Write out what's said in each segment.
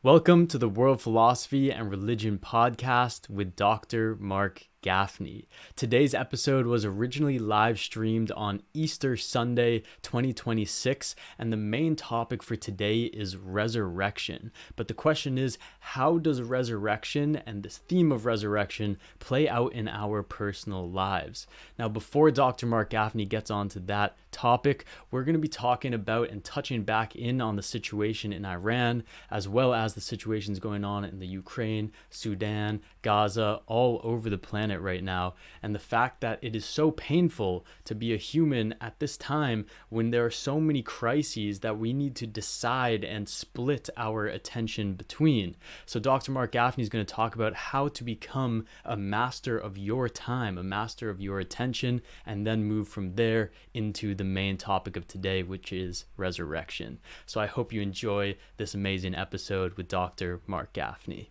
Welcome to the World Philosophy and Religion podcast with Dr. Marc Gafni. Today's episode was originally live streamed on Easter Sunday 2026, and the main topic for today is resurrection. But the question is, how does resurrection and this theme of resurrection play out in our personal lives? Now, before Dr. Marc Gafni gets onto that topic, we're going to be talking about and touching back in on the situation in Iran, as well as the situations going on in the Ukraine, Sudan, Gaza, all over the planet right now, and the fact that it is so painful to be a human at this time when there are so many crises that we need to decide and split our attention between. So Dr. Marc Gafni is going to talk about how to become a master of your time, a master of your attention, and then move from there into the main topic of today, which is resurrection. So I hope you enjoy this amazing episode with Dr. Marc Gafni.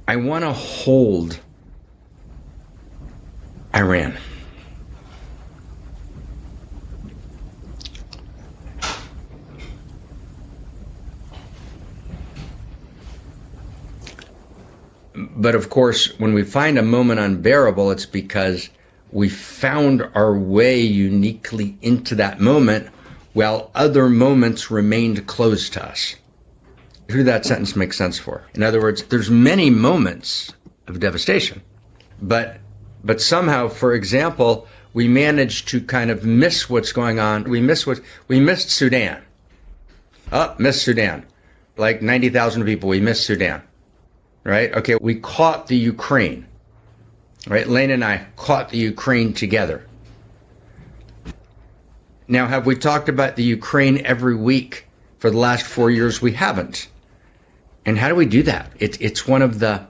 I want to hold Iran. But of course, when we find a moment unbearable, it's because we found our way uniquely into that moment while other moments remained closed to us. Who did that sentence make sense for? In other words, there's many moments of devastation, but somehow, for example, we managed to kind of miss what's going on. We missed Sudan. Missed Sudan. Like 90,000 people, we missed Sudan. Right? Okay, we caught the Ukraine. Right? Lane and I caught the Ukraine together. Now, have we talked about the Ukraine every week for the last 4 years? We haven't. And how do we do that? It's one of the,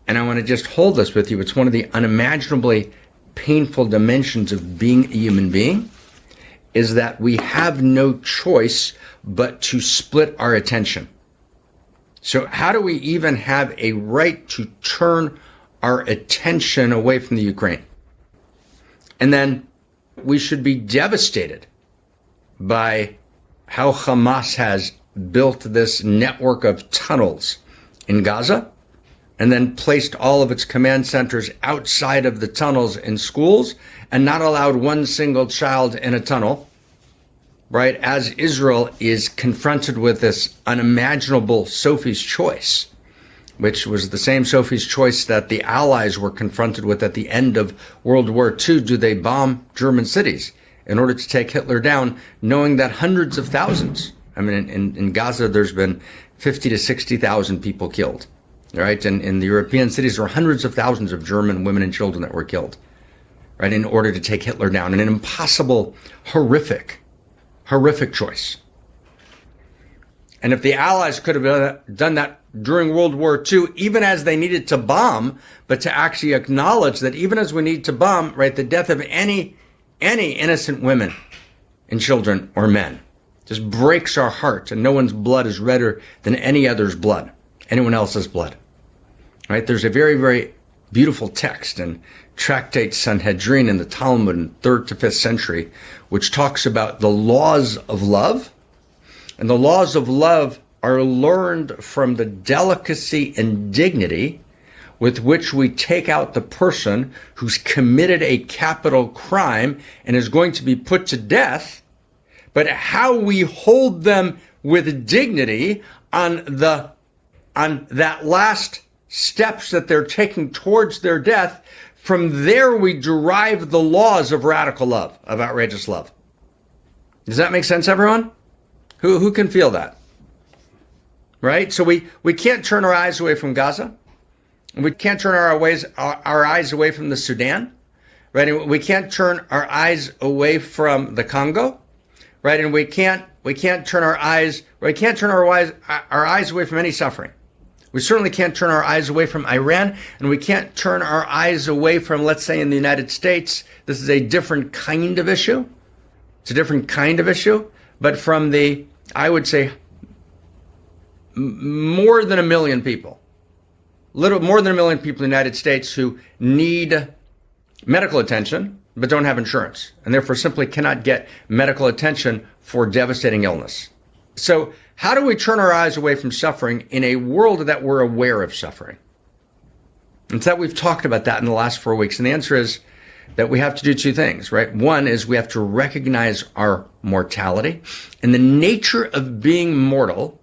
and I want to just hold this with you, it's one of the unimaginably painful dimensions of being a human being, is that we have no choice but to split our attention. So how do we even have a right to turn our attention away from the Ukraine? And then we should be devastated by how Hamas has built this network of tunnels in Gaza and then placed all of its command centers outside of the tunnels in schools and not allowed one single child in a tunnel, right? As Israel is confronted with this unimaginable Sophie's choice, which was the same Sophie's choice that the Allies were confronted with at the end of World War II. Do they bomb German cities in order to take Hitler down, knowing that hundreds of thousands, I mean, in Gaza, there's been 50 to 60,000 people killed, right? And in the European cities, there were hundreds of thousands of German women and children that were killed, right, in order to take Hitler down. And an impossible, horrific choice. And if the Allies could have done that during World War II, even as they needed to bomb, but to actually acknowledge that even as we need to bomb, right, the death of any innocent women and children or men just breaks our heart, and no one's blood is redder than any other's blood, anyone else's blood. Right? There's a very, very beautiful text in Tractate Sanhedrin in the Talmud in 3rd to 5th century, which talks about the laws of love. And the laws of love are learned from the delicacy and dignity with which we take out the person who's committed a capital crime and is going to be put to death, but how we hold them with dignity on that last steps that they're taking towards their death. From there, we derive the laws of radical love, of outrageous love. Does that make sense, everyone? Who can feel that? Right? So we can't turn our eyes away from Gaza. We can't turn our eyes away from the Sudan. Right? And we can't turn our eyes away from the Congo. Right? And we can't turn our eyes away from any suffering. We certainly can't turn our eyes away from Iran, and we can't turn our eyes away from, let's say, in the United States. This is a different kind of issue. It's a different kind of issue, but from the, I would say, more than a million people, little more than a million people in the United States who need medical attention but don't have insurance, and therefore simply cannot get medical attention for devastating illness. So How do we turn our eyes away from suffering in a world that we're aware of suffering? And so we've talked about that in the last 4 weeks. And the answer is that we have to do two things, right? One is we have to recognize our mortality and the nature of being mortal,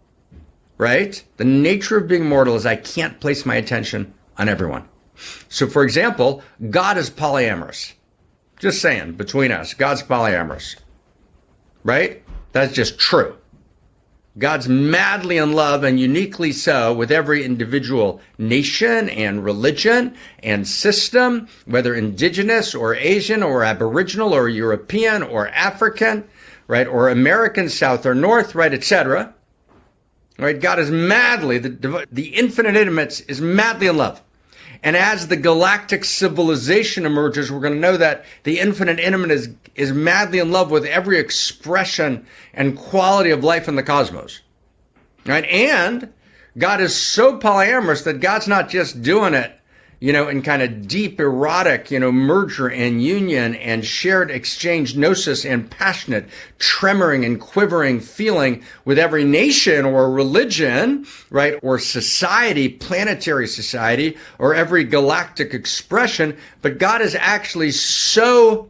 right? The nature of being mortal is I can't place my attention on everyone. So for example, God is polyamorous. Just saying, between us, God's polyamorous, right? That's just true. God's madly in love, and uniquely so, with every individual nation and religion and system, whether indigenous or Asian or Aboriginal or European or African, right, or American, South or North, right, etc. Right? God is madly, the infinite intimate is madly in love. And as the galactic civilization emerges, we're going to know that the infinite intimate is madly in love with every expression and quality of life in the cosmos. Right? And God is so polyamorous that God's not just doing it, in kind of deep erotic, merger and union and shared exchange gnosis and passionate tremoring and quivering feeling with every nation or religion, right? Or society, planetary society, or every galactic expression. But God is actually so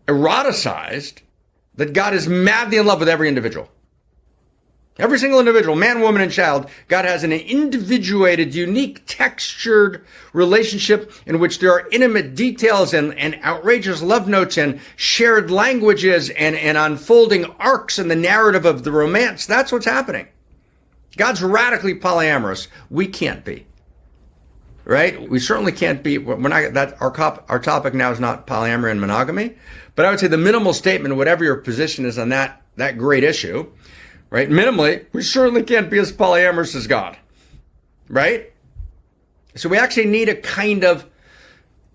eroticized that God is madly in love with every individual. Every single individual, man, woman, and child, God has an individuated, unique, textured relationship in which there are intimate details and outrageous love notes and shared languages and unfolding arcs in the narrative of the romance. That's what's happening. God's radically polyamorous. We can't be. Right? We certainly can't be. We're not. That our topic now is not polyamory and monogamy, but I would say the minimal statement, whatever your position is on that great issue. Right? Minimally, we certainly can't be as polyamorous as God. Right? So we actually need a kind of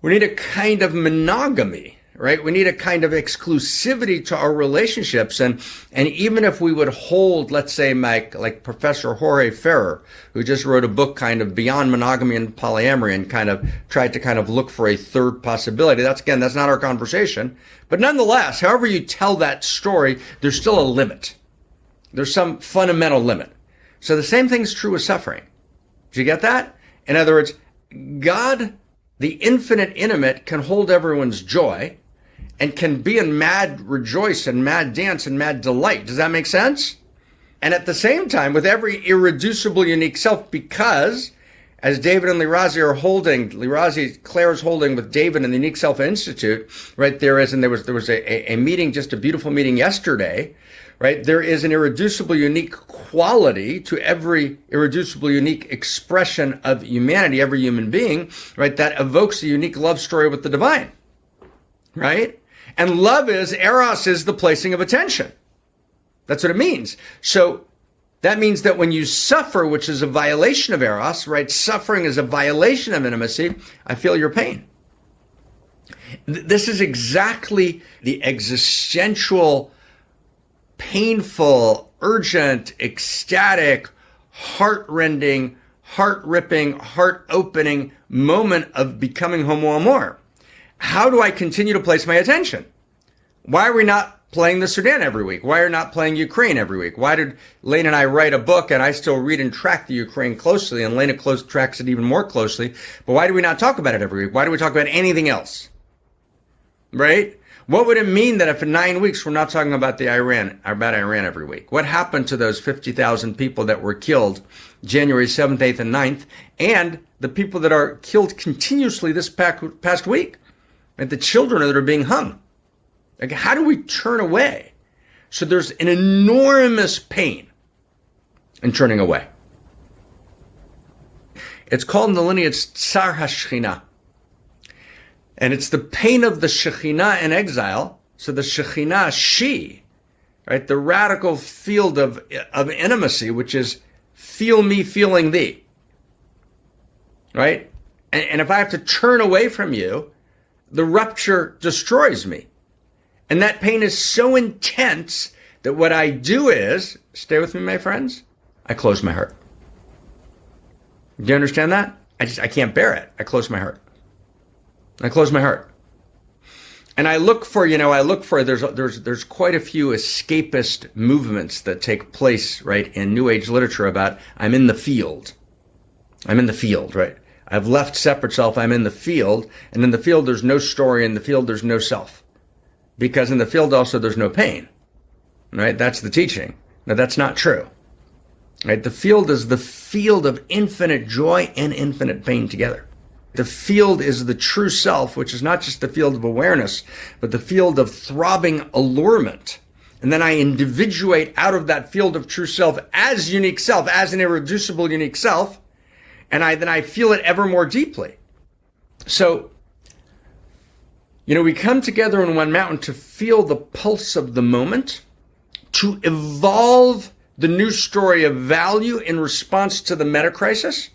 monogamy, right? We need a kind of exclusivity to our relationships. And even if we would hold, let's say, like Professor Jorge Ferrer, who just wrote a book kind of beyond monogamy and polyamory and kind of tried to kind of look for a third possibility. That's not our conversation. But nonetheless, however you tell that story, there's still a limit. There's some fundamental limit. So the same thing's true with suffering. Did you get that? In other words, God, the infinite intimate, can hold everyone's joy and can be in mad rejoice and mad dance and mad delight. Does that make sense? And at the same time, with every irreducible unique self, because as David and Claire is holding with David and the Unique Self Institute, right, there was a meeting, just a beautiful meeting yesterday, right? There is an irreducible, unique quality to every irreducible, unique expression of humanity, every human being, right? That evokes a unique love story with the divine, right? And Eros is the placing of attention. That's what it means. So that means that when you suffer, which is a violation of Eros, right? Suffering is a violation of intimacy. I feel your pain. This is exactly the existential, painful, urgent, ecstatic, heart-rending, heart-ripping, heart-opening moment of becoming homo amor. How do I continue to place my attention? Why are we not playing the Sudan every week? Why are we not playing Ukraine every week? Why did Lane and I write a book and I still read and track the Ukraine closely, and Lane tracks it even more closely, but why do we not talk about it every week? Why do we talk about anything else? Right? What would it mean that if in 9 weeks we're not talking about Iran every week? What happened to those 50,000 people that were killed January 7th, 8th, and 9th, and the people that are killed continuously this past week, and the children that are being hung? Like, how do we turn away? So there's an enormous pain in turning away. It's called in the lineage Tsar HaShekhinah. And it's the pain of the Shekhinah in exile. So the Shekhinah, she, right, the radical field of intimacy, which is feel me feeling thee, right? And if I have to turn away from you, the rupture destroys me. And that pain is so intense that what I do is, stay with me, my friends, I close my heart. Do you understand that? I can't bear it. I close my heart. I close my heart. And there's quite a few escapist movements that take place, right, in New Age literature about I'm in the field. I'm in the field, right? I've left separate self, I'm in the field, and in the field there's no story, in the field there's no self. Because in the field also there's no pain, right? That's the teaching. Now that's not true, right? The field is the field of infinite joy and infinite pain together. The field is the true self, which is not just the field of awareness, but the field of throbbing allurement. And then I individuate out of that field of true self as unique self, as an irreducible unique self, and then I feel it ever more deeply. So, we come together in one mountain to feel the pulse of the moment, to evolve the new story of value in response to the meta crisis.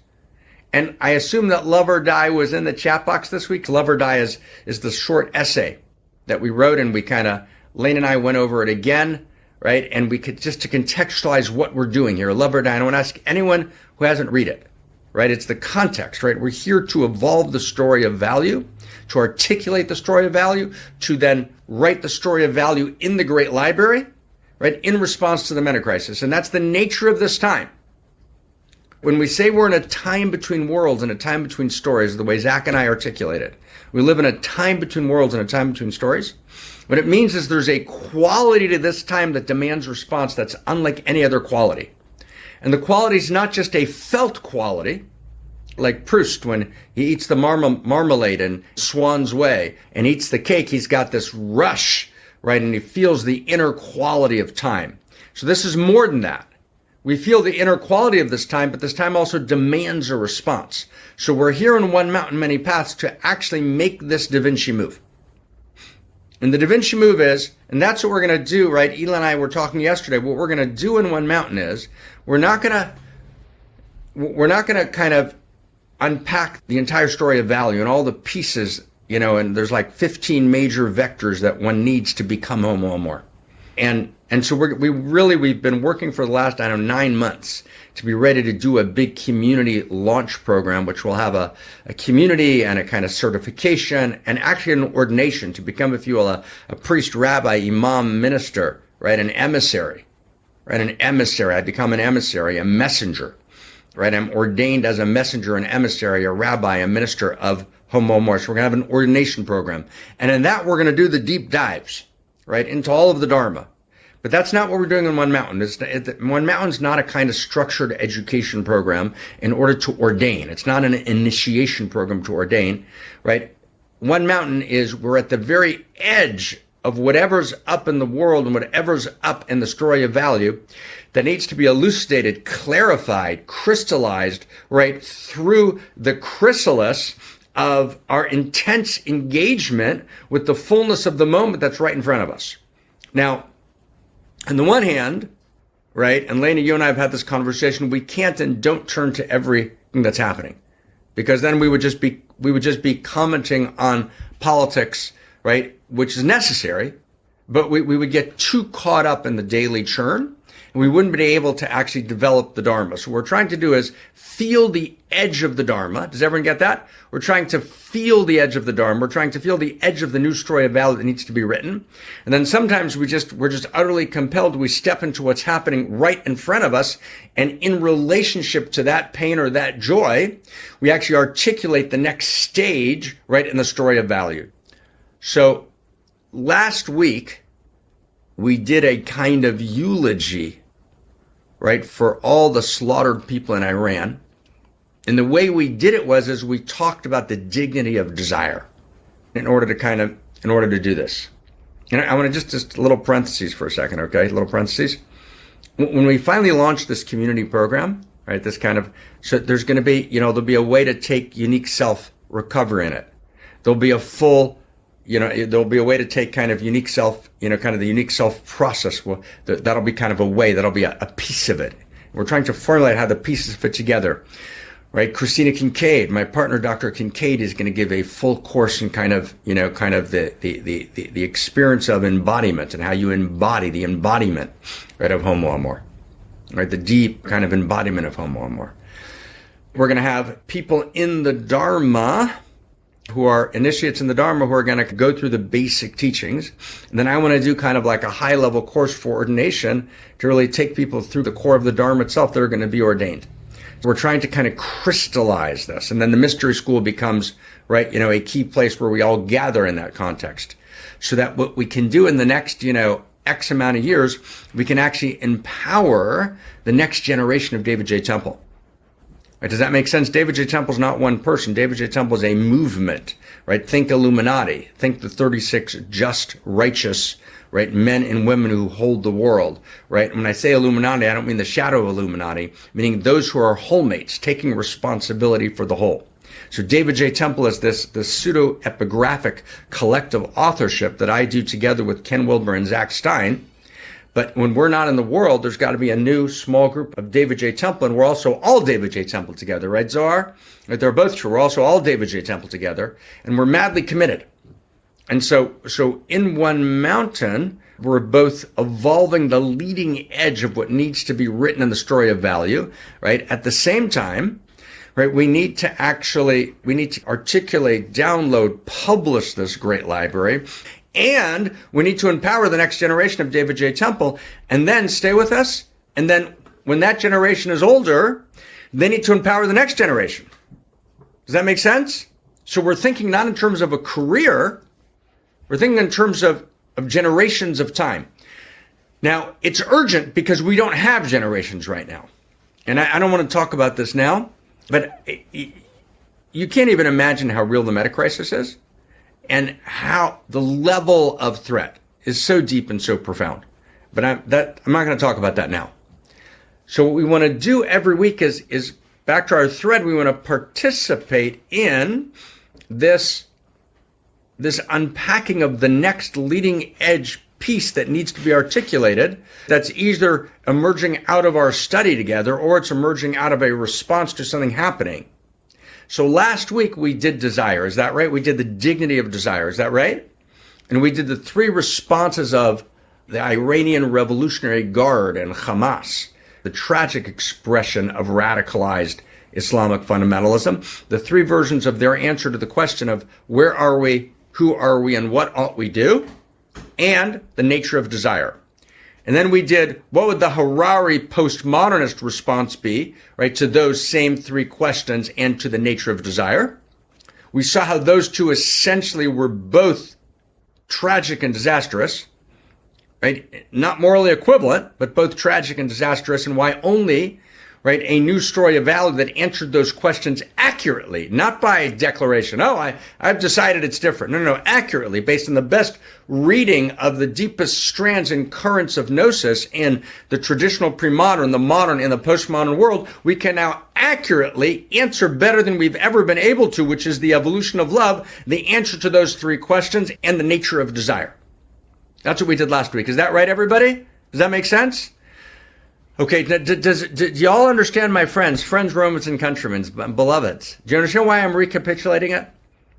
And I assume that Love or Die was in the chat box this week. Love or Die is the short essay that we wrote, and Lane and I went over it again, right? And we could just to contextualize what we're doing here. Love or Die. And I want to ask anyone who hasn't read it, right? It's the context, right? We're here to evolve the story of value, to articulate the story of value, to then write the story of value in the Great Library, right? In response to the meta crisis. And that's the nature of this time. When we say we're in a time between worlds and a time between stories, the way Zach and I articulate it, we live in a time between worlds and a time between stories. What it means is there's a quality to this time that demands response that's unlike any other quality. And the quality is not just a felt quality, like Proust when he eats the marmalade in Swan's Way and eats the cake, he's got this rush, right? And he feels the inner quality of time. So this is more than that. We feel the inner quality of this time, but this time also demands a response. So we're here in One Mountain, Many Paths to actually make this Da Vinci move. And the Da Vinci move is, and that's what we're going to do, right? Elon and I were talking yesterday. What we're going to do in One Mountain is we're not going to kind of unpack the entire story of value and all the pieces, and there's like 15 major vectors that one needs to become Homo Amor. And so we've been working for the last, 9 months to be ready to do a big community launch program, which will have a community and a kind of certification and actually an ordination to become, if you will, a priest, rabbi, imam, minister, right? An emissary, right? An emissary. I become an emissary, a messenger, right? I'm ordained as a messenger, an emissary, a rabbi, a minister of Homo Amor. So we're going to have an ordination program. And in that, we're going to do the deep dives, right? Into all of the Dharma. But that's not what we're doing in One Mountain. One Mountain's not a kind of structured education program in order to ordain. It's not an initiation program to ordain, right? One Mountain is we're at the very edge of whatever's up in the world and whatever's up in the story of value that needs to be elucidated, clarified, crystallized, right, through the chrysalis of our intense engagement with the fullness of the moment that's right in front of us. Now, on the one hand, right, and Lena, you and I have had this conversation, we can't and don't turn to everything that's happening, because then we would just be commenting on politics, right, which is necessary, but we would get too caught up in the daily churn, and we wouldn't be able to actually develop the Dharma. So what we're trying to do is feel the edge of the Dharma. Does everyone get that? We're trying to feel the edge of the Dharma. We're trying to feel the edge of the new story of value that needs to be written. And then sometimes we're just utterly compelled. We step into what's happening right in front of us. And in relationship to that pain or that joy, we actually articulate the next stage right in the story of value. So last week, we did a kind of eulogy, right, for all the slaughtered people in Iran. And the way we did it was we talked about the dignity of desire in order to do this. And I want to just little parentheses for a second, okay? Little parentheses. When we finally launched this community program, right, so there's going to be, there'll be a way to take unique self recover in it. There'll be a full, there'll be a way to take kind of unique self, kind of the unique self process. Well, that'll be kind of a way, that'll be a piece of it. We're trying to formulate how the pieces fit together. Right, Christina Kincaid, my partner, Dr. Kincaid, is going to give a full course in kind of the experience of embodiment and how you embody the embodiment, right, of Homo Amor, right, the deep kind of embodiment of Homo Amor. We're going to have people in the Dharma, who are initiates in the Dharma who are going to go through the basic teachings. And then I want to do kind of like a high-level course for ordination to really take people through the core of the Dharma itself that are going to be ordained. So we're trying to kind of crystallize this. And then the mystery school becomes, right, a key place where we all gather in that context. So that what we can do in the next, X amount of years, we can actually empower the next generation of David J. Temple. Right, does that make sense? David J. Temple is not one person. David J. Temple is a movement, right? Think Illuminati. Think the 36 just, righteous, right, men and women who hold the world, right? When I say Illuminati, I don't mean the shadow of Illuminati, meaning those who are wholemates, taking responsibility for the whole. So David J. Temple is this pseudo-epigraphic collective authorship that I do together with Ken Wilber and Zach Stein. But when we're not in the world, there's got to be a new small group of David J. Temple, and we're also all David J. Temple together, right, Zohar? Right, they're both true. We're also all David J. Temple together, and we're madly committed. And so in one mountain, we're both evolving the leading edge of what needs to be written in the story of value, right? At the same time, right, we need to articulate, download, publish this great library. And we need to empower the next generation of David J. Temple, and then stay with us. And then when that generation is older, they need to empower the next generation. Does that make sense? So we're thinking not in terms of a career, we're thinking in terms of generations of time. Now, it's urgent because we don't have generations right now. And I don't want to talk about this now, but you can't even imagine how real the meta crisis is. And how the level of threat is so deep and so profound. But I'm not going to talk about that now. So what we want to do every week is back to our thread, we want to participate in this unpacking of the next leading edge piece that needs to be articulated, that's either emerging out of our study together or it's emerging out of a response to something happening. So last week we did desire, is that right? We did the dignity of desire, is that right? And we did the 3 responses of the Iranian Revolutionary Guard and Hamas, the tragic expression of radicalized Islamic fundamentalism, the 3 versions of their answer to the question of where are we, who are we, and what ought we do, and the nature of desire. And then we did, what would the Harari postmodernist response be, right, to those same 3 questions and to the nature of desire? We saw how those 2 essentially were both tragic and disastrous, right? Not morally equivalent, but both tragic and disastrous, and why only, right, a new story of value that answered those questions accurately, not by declaration, I've decided it's different. No, accurately, based on the best reading of the deepest strands and currents of gnosis in the traditional pre-modern, the modern, and the postmodern world, we can now accurately answer better than we've ever been able to, which is the evolution of love, the answer to those 3 questions, and the nature of desire. That's what we did last week. Is that right, everybody? Does that make sense? Okay, do y'all understand, my friends, Romans, and countrymen, beloveds? Do you understand why I'm recapitulating it?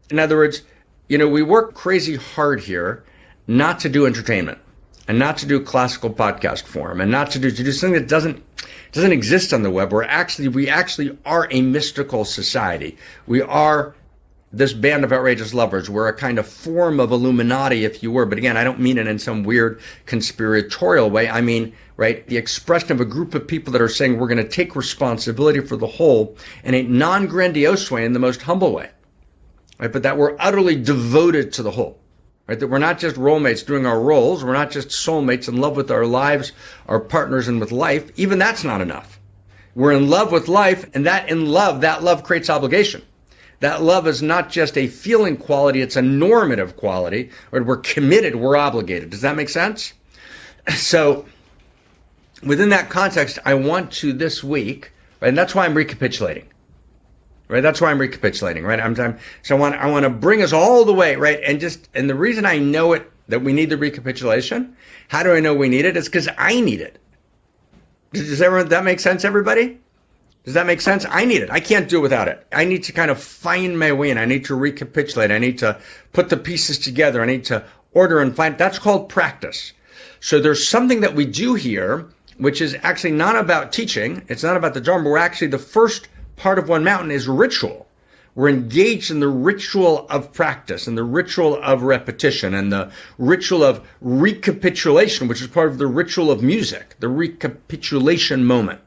In other words, we work crazy hard here not to do entertainment and not to do classical podcast form and not to do something that doesn't exist on the web. We actually are a mystical society. We are this band of outrageous lovers. We're a kind of form of Illuminati, if you were. But again, I don't mean it in some weird conspiratorial way. I mean, right, the expression of a group of people that are saying we're going to take responsibility for the whole in a non-grandiose way, in the most humble way, right? But that we're utterly devoted to the whole, right? That we're not just role mates doing our roles. We're not just soulmates in love with our lives, our partners, and with life. Even that's not enough. We're in love with life, and that love creates obligation. That love is not just a feeling quality, it's a normative quality. Right? We're committed, we're obligated. Does that make sense? So within that context, I want to this week, right, and that's why I'm recapitulating. Right? That's why I'm recapitulating, right? So I want to bring us all the way, right? And the reason I know it, that we need the recapitulation, how do I know we need it? It's because I need it. Does that make sense, everybody? Does that make sense? I need it. I can't do it without it. I need to kind of find my way in. I need to recapitulate. I need to put the pieces together. I need to order and find. That's called practice. So there's something that we do here, which is actually not about teaching. It's not about the Dharma. We're actually, the first part of One Mountain is ritual. We're engaged in the ritual of practice and the ritual of repetition and the ritual of recapitulation, which is part of the ritual of music, the recapitulation moment.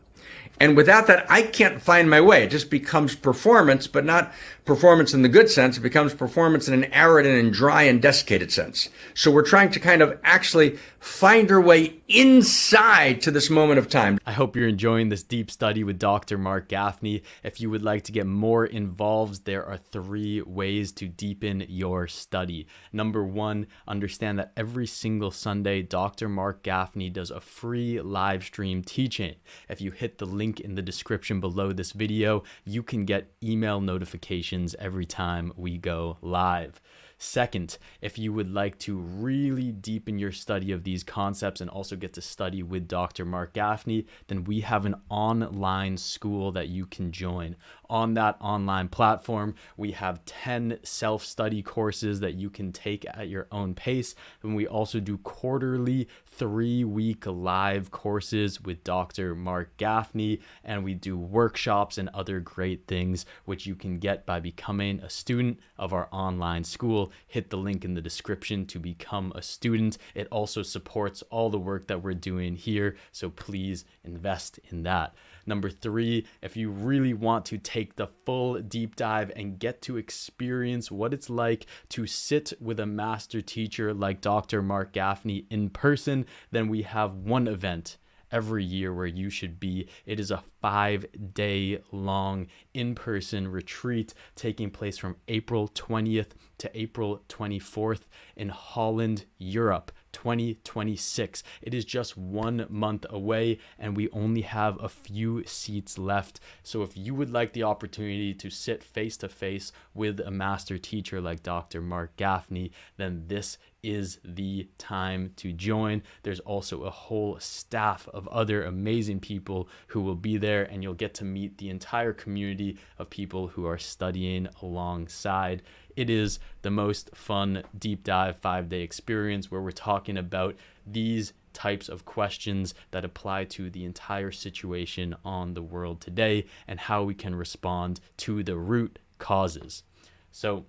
And without that, I can't find my way. It just becomes performance, but not performance in the good sense. It becomes performance in an arid and dry and desiccated sense. So we're trying to kind of actually find our way inside to this moment of time. I hope you're enjoying this deep study with Dr. Marc Gafni. If you would like to get more involved, there are 3 ways to deepen your study. Number 1, understand that every single Sunday, Dr. Marc Gafni does a free live stream teaching. If you hit the link in the description below this video, you can get email notifications every time we go live. Second, if you would like to really deepen your study of these concepts and also get to study with Dr. Marc Gafni, then we have an online school that you can join. On that online platform, we have 10 self-study courses that you can take at your own pace. And we also do quarterly 3-week live courses with Dr. Marc Gafni, and we do workshops and other great things which you can get by becoming a student of our online school. Hit the link in the description to become a student. It also supports all the work that we're doing here, so please invest in that. Number 3, if you really want to take the full deep dive and get to experience what it's like to sit with a master teacher like Dr. Marc Gafni in person, then we have one event every year where you should be. It is a 5-day long in-person retreat taking place from April 20th to April 24th in Holland, Europe, 2026. It is just 1 month away and we only have a few seats left. So if you would like the opportunity to sit face to face with a master teacher like Dr. Marc Gafni, then this is the time to join. There's also a whole staff of other amazing people who will be there, and you'll get to meet the entire community of people who are studying alongside. It is the most fun deep dive 5-day experience where we're talking about these types of questions that apply to the entire situation on the world today and how we can respond to the root causes. So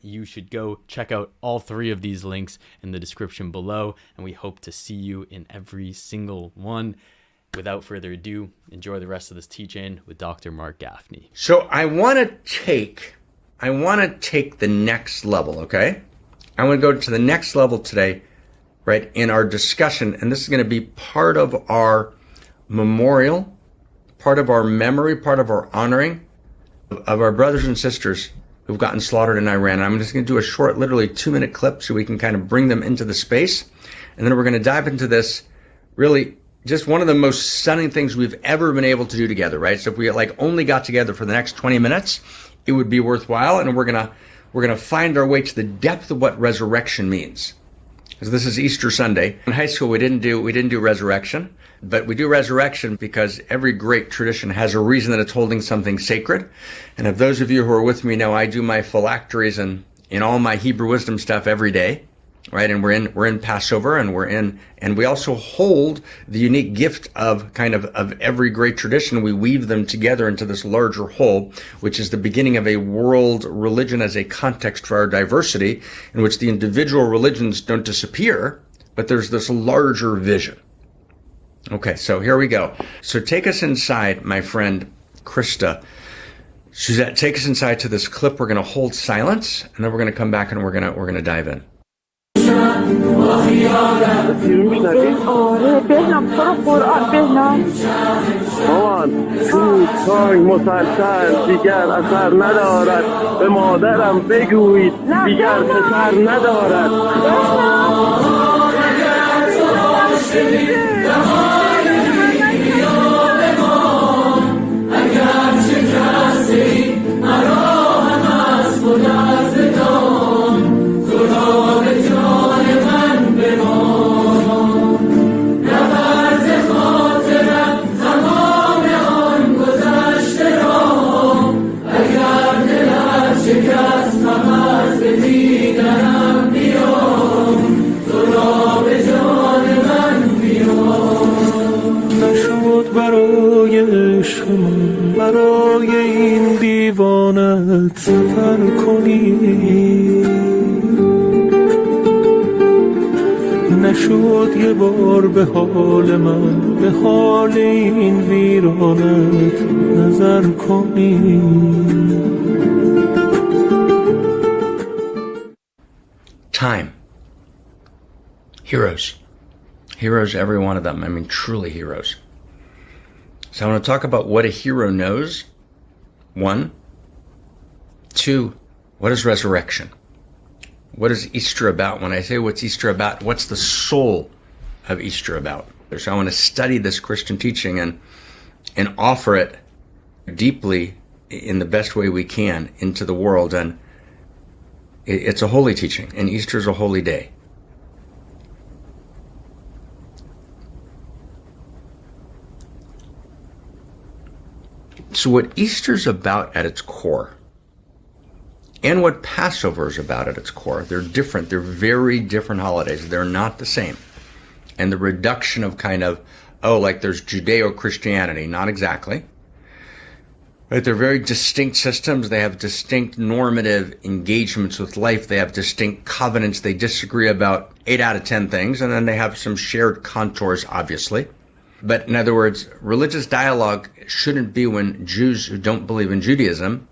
you should go check out all 3 of these links in the description below, and we hope to see you in every single one. Without further ado, enjoy the rest of this teaching with Dr. Marc Gafni. So I want to take the next level, okay? I want to go to the next level today, right, in our discussion, and this is going to be part of our memorial, part of our memory, part of our honoring of our brothers and sisters who've gotten slaughtered in Iran. I'm just going to do a short, literally 2-minute clip so we can kind of bring them into the space. And then we're going to dive into this really just one of the most stunning things we've ever been able to do together, right? So if we only got together for the next 20 minutes, it would be worthwhile. And we're going to find our way to the depth of what resurrection means. Because this is Easter Sunday. In high school, we didn't do resurrection, but we do resurrection because every great tradition has a reason that it's holding something sacred. And if those of you who are with me know, I do my phylacteries and in all my Hebrew wisdom stuff every day, right? And we're in Passover, and we also hold the unique gift of every great tradition. We weave them together into this larger whole, which is the beginning of a world religion as a context for our diversity, in which the individual religions don't disappear, but there's this larger vision. Okay, so here we go. So take us inside, my friend Krista. Suzette, take us inside to this clip. We're going to hold silence, and then we're going to come back and we're going to dive in. آره بهنام تو رو قرآن بهنام مامان تو تانگ مسلسل دیگر اثر ندارد به مادرم بگویید دیگر پسر ندارد دیدنم بیام تو را به جان من بیام نظر کنی نشد یه بار به حال من به حال این ویرانت نظر کنی Time. Heroes. Heroes, every one of them. I mean, truly heroes. So I want to talk about what a hero knows. 1. 2, what is resurrection? What is Easter about? When I say what's Easter about, what's the soul of Easter about? So I want to study this Christian teaching and offer it deeply in the best way we can into the world. And it's a holy teaching, and Easter is a holy day. So what Easter's about at its core, and what Passover is about at its core, they're different. They're very different holidays. They're not the same. And the reduction of kind of, like there's Judeo-Christianity, not exactly. Right? They're very distinct systems. They have distinct normative engagements with life. They have distinct covenants. They disagree about 8 out of 10 things, and then they have some shared contours, obviously. But in other words, religious dialogue shouldn't be when Jews who don't believe in Judaism,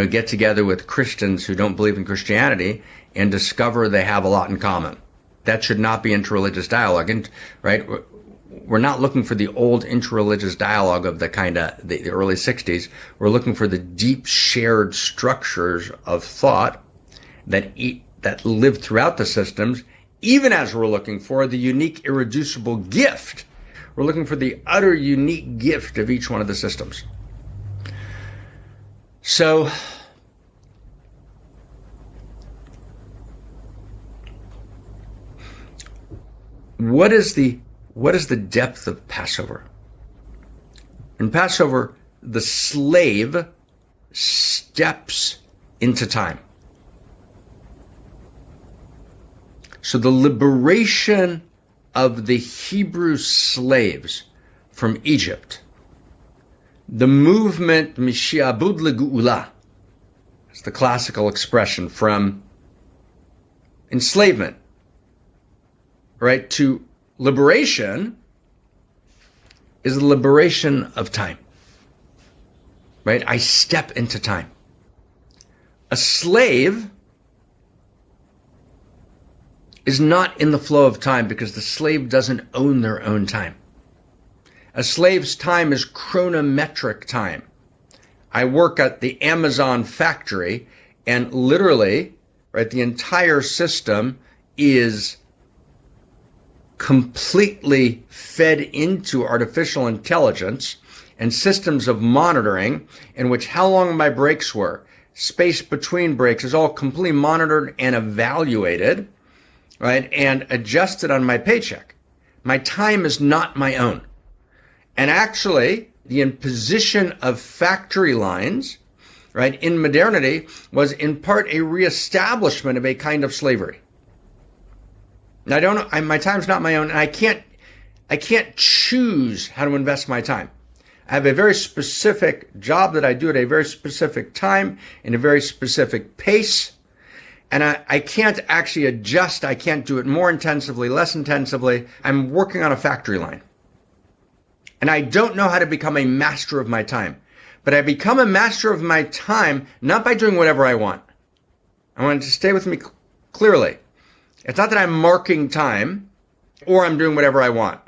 get together with Christians who don't believe in Christianity and discover they have a lot in common. That should not be interreligious dialogue. And, right, we're not looking for the old interreligious dialogue of the kind of the early 60s. We're looking for the deep shared structures of thought that live throughout the systems, even as we're looking for the unique, irreducible gift. We're looking for the utter unique gift of each one of the systems. So, what is the depth of Passover? In Passover, the slave steps into time. So the liberation of the Hebrew slaves from Egypt, the movement Mishiabud leGeula, it's the classical expression from enslavement, right, to liberation, is the liberation of time, right? I step into time. A slave is not in the flow of time because the slave doesn't own their own time. A slave's time is chronometric time. I work at the Amazon factory, and literally, right, the entire system is completely fed into artificial intelligence and systems of monitoring in which how long my breaks were, space between breaks is all completely monitored and evaluated, right, and adjusted on my paycheck. My time is not my own. And actually, the imposition of factory lines, right, in modernity was in part a reestablishment of a kind of slavery. Now, my time's not my own, and I can't choose how to invest my time. I have a very specific job that I do at a very specific time in a very specific pace. And I can't actually adjust. I can't do it more intensively, less intensively. I'm working on a factory line. And I don't know how to become a master of my time. But I become a master of my time not by doing whatever I want. I want you to stay with me clearly. It's not that I'm marking time or I'm doing whatever I want.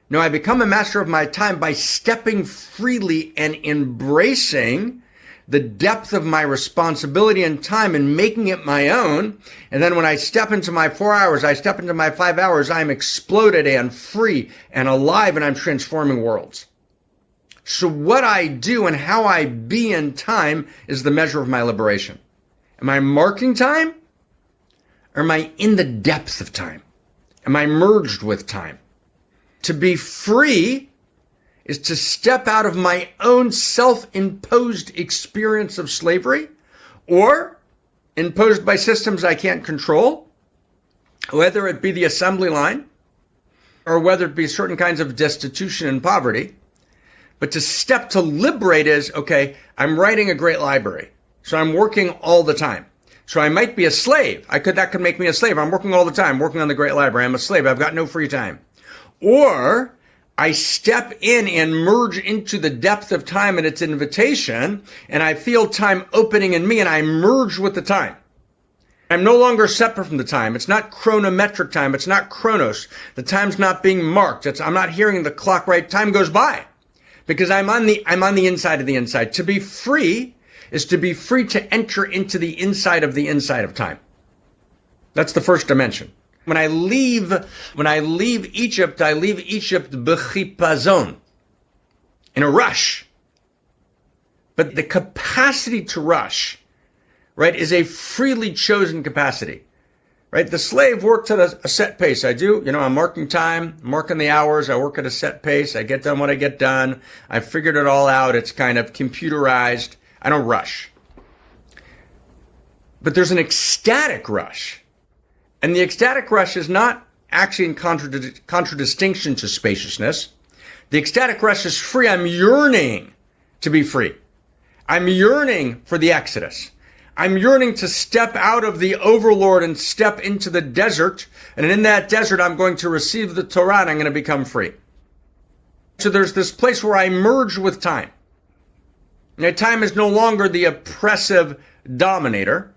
No, I become a master of my time by stepping freely and embracing the depth of my responsibility and time and making it my own. And then when I step into my 4 hours, I step into my 5 hours, I'm exploded and free and alive, and I'm transforming worlds. So what I do and how I be in time is the measure of my liberation. Am I marking time? Or am I in the depth of time? Am I merged with time? To be free is to step out of my own self-imposed experience of slavery, or imposed by systems I can't control, whether it be the assembly line, or whether it be certain kinds of destitution and poverty. But to step to liberate is, okay, I'm writing a great library. So I'm working all the time. So I might be a slave. That could make me a slave. I'm working all the time, working on the Great Library. I'm a slave. I've got no free time. Or I step in and merge into the depth of time and its invitation, and I feel time opening in me, and I merge with the time. I'm no longer separate from the time. It's not chronometric time. It's not chronos. The time's not being marked. I'm not hearing the clock, right? Time goes by because I'm on the inside of the inside. To be free is to be free to enter into the inside of time. That's the first dimension. When I leave Egypt, I leave Egypt b'chipazon, in a rush. But the capacity to rush, right, is a freely chosen capacity, right? The slave works at a set pace. I'm marking time, marking the hours. I work at a set pace. I get done what I get done. I figured it all out. It's kind of computerized. I don't rush. But there's an ecstatic rush. And the ecstatic rush is not actually in contradistinction to spaciousness. The ecstatic rush is free. I'm yearning to be free. I'm yearning for the Exodus. I'm yearning to step out of the overlord and step into the desert. And in that desert, I'm going to receive the Torah and I'm going to become free. So there's this place where I merge with time. Now, time is no longer the oppressive dominator,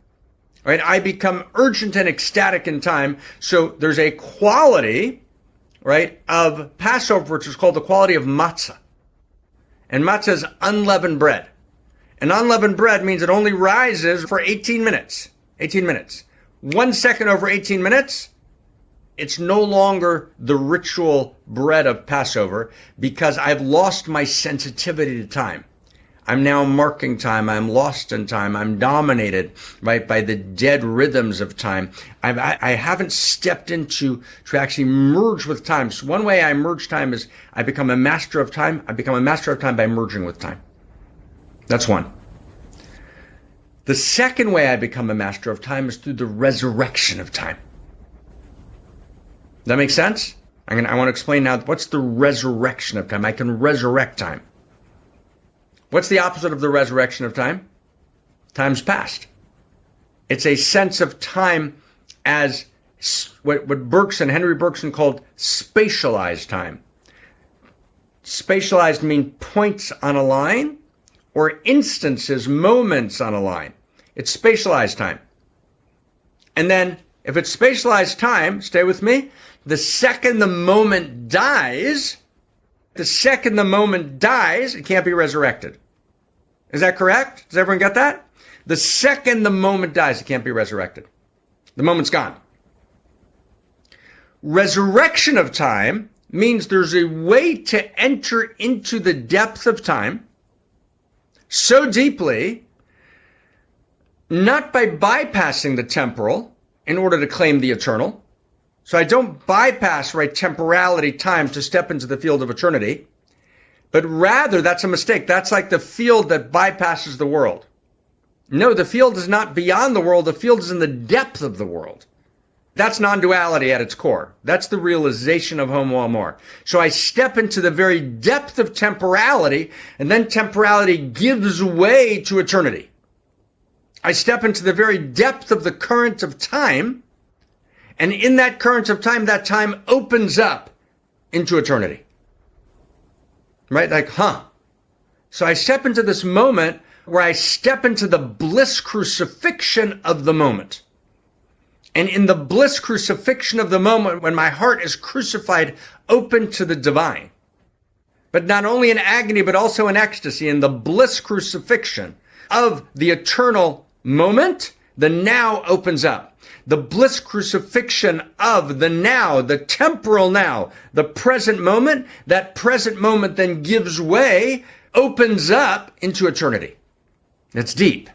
right? I become urgent and ecstatic in time. So there's a quality, right, of Passover, which is called the quality of matzah. And matzah is unleavened bread. And unleavened bread means it only rises for 18 minutes. 18 minutes. 1 second over 18 minutes, it's no longer the ritual bread of Passover because I've lost my sensitivity to time. I'm now marking time. I'm lost in time. I'm dominated by the dead rhythms of time. I haven't stepped into to actually merge with time. So one way I merge time is I become a master of time. I become a master of time by merging with time. That's one. The second way I become a master of time is through the resurrection of time. Does that make sense? I want to explain now what's the resurrection of time. I can resurrect time. What's the opposite of the resurrection of time? Time's past. It's a sense of time as what Henry Bergson called spatialized time. Spatialized means points on a line or instances, moments on a line. It's spatialized time. And then if it's spatialized time, stay with me, the second the moment dies, it can't be resurrected. Is that correct? Does everyone get that? The second the moment dies, it can't be resurrected. The moment's gone. Resurrection of time means there's a way to enter into the depth of time so deeply, not by bypassing the temporal in order to claim the eternal. So I don't bypass, right, temporality, time to step into the field of eternity, but rather that's a mistake. That's like the field that bypasses the world. No, the field is not beyond the world. The field is in the depth of the world. That's non-duality at its core. That's the realization of homo amor. So I step into the very depth of temporality, and then temporality gives way to eternity. I step into the very depth of the current of time, and in that current of time, that time opens up into eternity. Right? Like, So I step into this moment where I step into the bliss crucifixion of the moment. And in the bliss crucifixion of the moment, when my heart is crucified, open to the divine. But not only in agony, but also in ecstasy, in the bliss crucifixion of the eternal moment, the now opens up. The bliss crucifixion of the now, the temporal now, the present moment, that present moment then gives way, opens up into eternity. That's deep.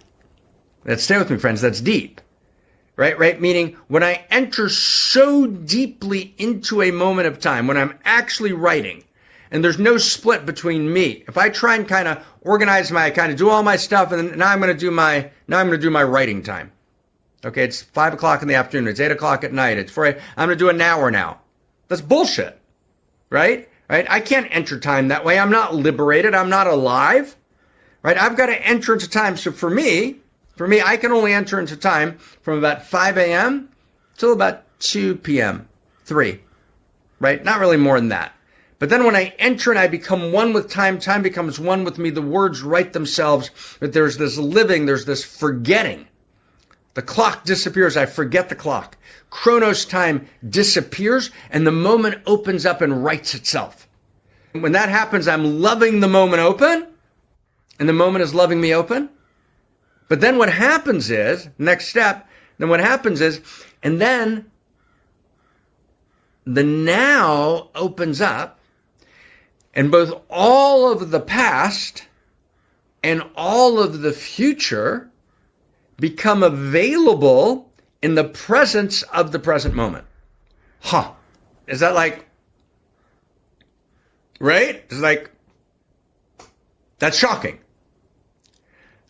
Stay with me, friends. That's deep. Right? Meaning when I enter so deeply into a moment of time, when I'm actually writing, and there's no split between me. If I try and kind of organize do all my stuff, and then now I'm going to do my writing time. Okay, it's 5 o'clock in the afternoon. It's 8 o'clock at night. I'm going to do an hour now. That's bullshit. Right? I can't enter time that way. I'm not liberated. I'm not alive. Right? I've got to enter into time. So for me, For me, I can only enter into time from about 5 a.m. till about 2 p.m., 3, right? Not really more than that. But then when I enter and I become one with time, time becomes one with me. The words write themselves, but there's this living, there's this forgetting. The clock disappears. I forget the clock. Chronos time disappears and the moment opens up and writes itself. When that happens, I'm loving the moment open and the moment is loving me open. But then what happens is, next step, then what happens is, and then the now opens up and both all of the past and all of the future become available in the presence of the present moment. Is that like, right? It's like, that's shocking.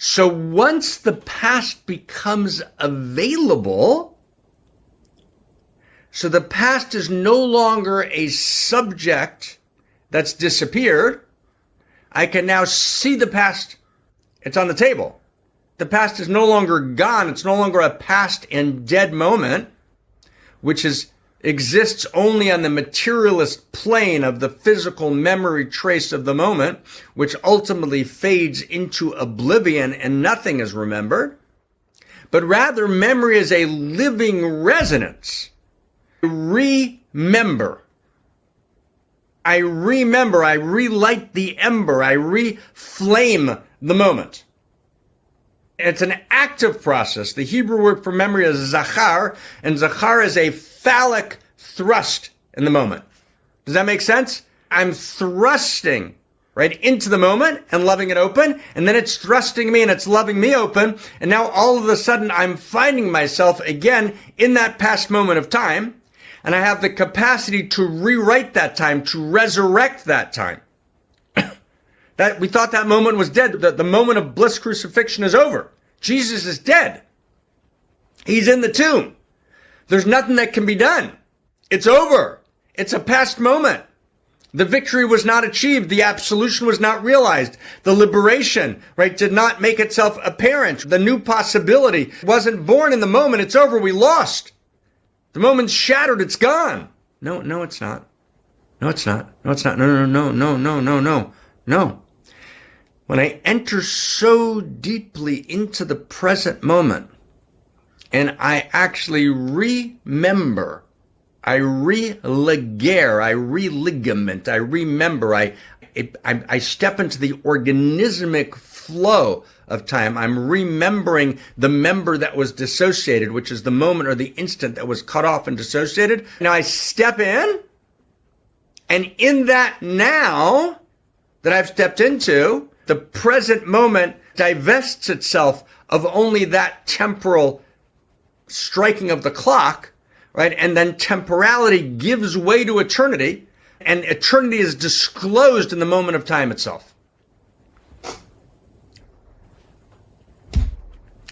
So once the past becomes available, so the past is no longer a subject that's disappeared, I can now see the past. It's on the table. The past is no longer gone. It's no longer a past and dead moment, which exists only on the materialist plane of the physical memory trace of the moment, which ultimately fades into oblivion and nothing is remembered. But rather, memory is a living resonance. Remember. I relight the ember, I reflame the moment. It's an active process. The Hebrew word for memory is zachar, and zachar is a phallic thrust in the moment. Does that make sense? I'm thrusting right into the moment and loving it open, and then it's thrusting me and it's loving me open, and now all of a sudden I'm finding myself again in that past moment of time, and I have the capacity to rewrite that time, to resurrect that time. That we thought that moment was dead. The moment of bliss crucifixion is over. Jesus is dead. He's in the tomb. There's nothing that can be done. It's over. It's a past moment. The victory was not achieved. The absolution was not realized. The liberation, right, did not make itself apparent. The new possibility wasn't born in the moment. It's over. We lost. The moment's shattered. It's gone. No, it's not. No, it's not. No, it's not. No. When I enter so deeply into the present moment and I actually remember, I religare, I religament, I remember, I step into the organismic flow of time. I'm remembering the member that was dissociated, which is the moment or the instant that was cut off and dissociated. Now I step in, and in that now that I've stepped into, the present moment divests itself of only that temporal striking of the clock, right? And then temporality gives way to eternity, and eternity is disclosed in the moment of time itself.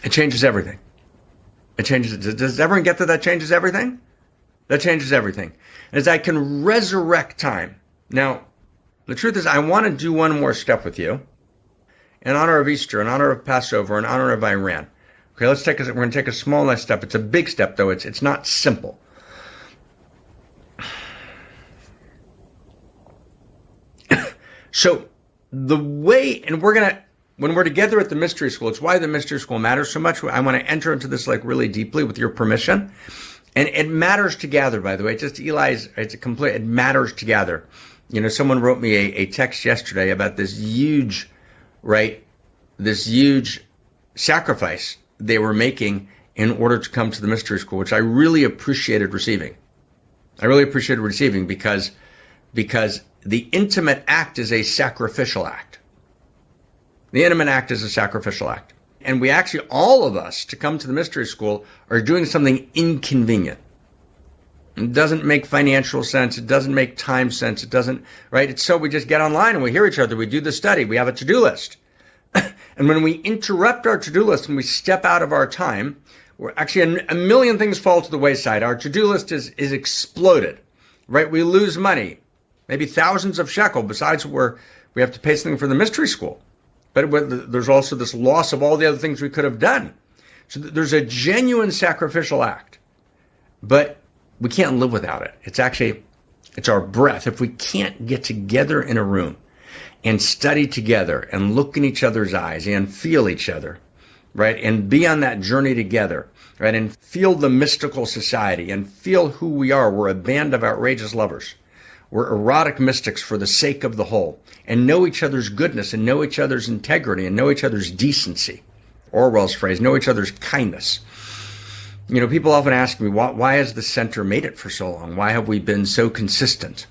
It changes everything. It changes. Does everyone get that changes everything? That changes everything. As I can resurrect time. Now, the truth is, I want to do one more step with you in honor of Easter, in honor of Passover, in honor of Iran. Okay, we're going to take a small nice step. It's a big step, though. It's not simple. So the way, and when we're together at the mystery school, it's why the mystery school matters so much. I want to enter into this like really deeply with your permission. And it matters to gather, by the way. It matters to gather. You know, someone wrote me a text yesterday about this huge sacrifice they were making in order to come to the mystery school, which I really appreciated receiving. Because the intimate act is a sacrificial act. The intimate act is a sacrificial act. And we actually, all of us, to come to the mystery school, are doing something inconvenient. It doesn't make financial sense. It doesn't make time sense. It doesn't, right? It's so we just get online and we hear each other. We do the study. We have a to-do list. And when we interrupt our to-do list and we step out of our time, we're actually a million things fall to the wayside. Our to-do list is exploded, right? We lose money, maybe thousands of shekel, besides we have to pay something for the mystery school. But there's also this loss of all the other things we could have done. So there's a genuine sacrificial act, but we can't live without it. It's our breath. If we can't get together in a room and study together and look in each other's eyes and feel each other, right? And be on that journey together, right? And feel the mystical society and feel who we are. We're a band of outrageous lovers. We're erotic mystics for the sake of the whole, and know each other's goodness and know each other's integrity and know each other's decency. Orwell's phrase, know each other's kindness. You know, people often ask me, why has the center made it for so long? Why have we been so consistent?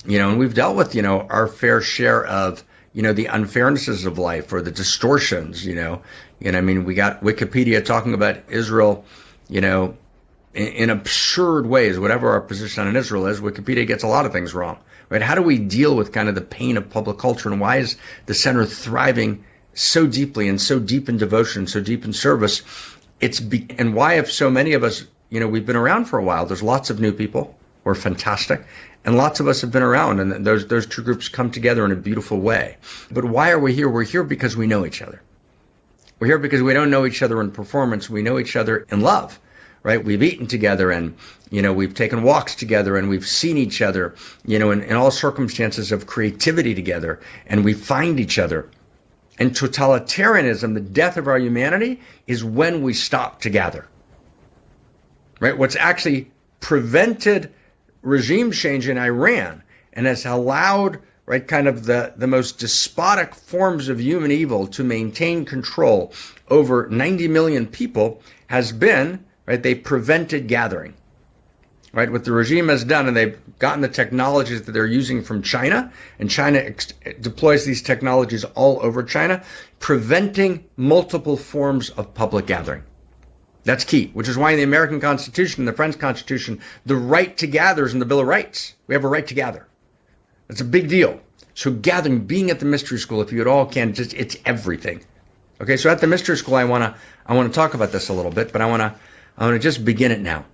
You know, and we've dealt with, our fair share of, the unfairnesses of life or the distortions, And I mean, we got Wikipedia talking about Israel, in absurd ways. Whatever our position on Israel is, Wikipedia gets a lot of things wrong, right? How do we deal with kind of the pain of public culture, and why is the center thriving so deeply and so deep in devotion, so deep in service? And why have so many of us, we've been around for a while. There's lots of new people. We're fantastic. And lots of us have been around, and those two groups come together in a beautiful way. But why are we here? We're here because we know each other. We're here because we don't know each other in performance. We know each other in love, right? We've eaten together, and, we've taken walks together, and we've seen each other, in all circumstances of creativity together, and we find each other. And totalitarianism, the death of our humanity, is when we stop to gather, right? What's actually prevented regime change in Iran and has allowed, right, kind of the most despotic forms of human evil to maintain control over 90 million people has been, right, they prevented gathering, right? What the regime has done, and they've gotten the technologies that they're using from China, and China deploys these technologies all over China, preventing multiple forms of public gathering. That's key, which is why in the American Constitution and the French Constitution, the right to gather is in the Bill of Rights. We have a right to gather. It's a big deal. So gathering, being at the mystery school, if you at all can, it's everything. Okay, so at the mystery school, I want to talk about this a little bit, but I want to just begin it now.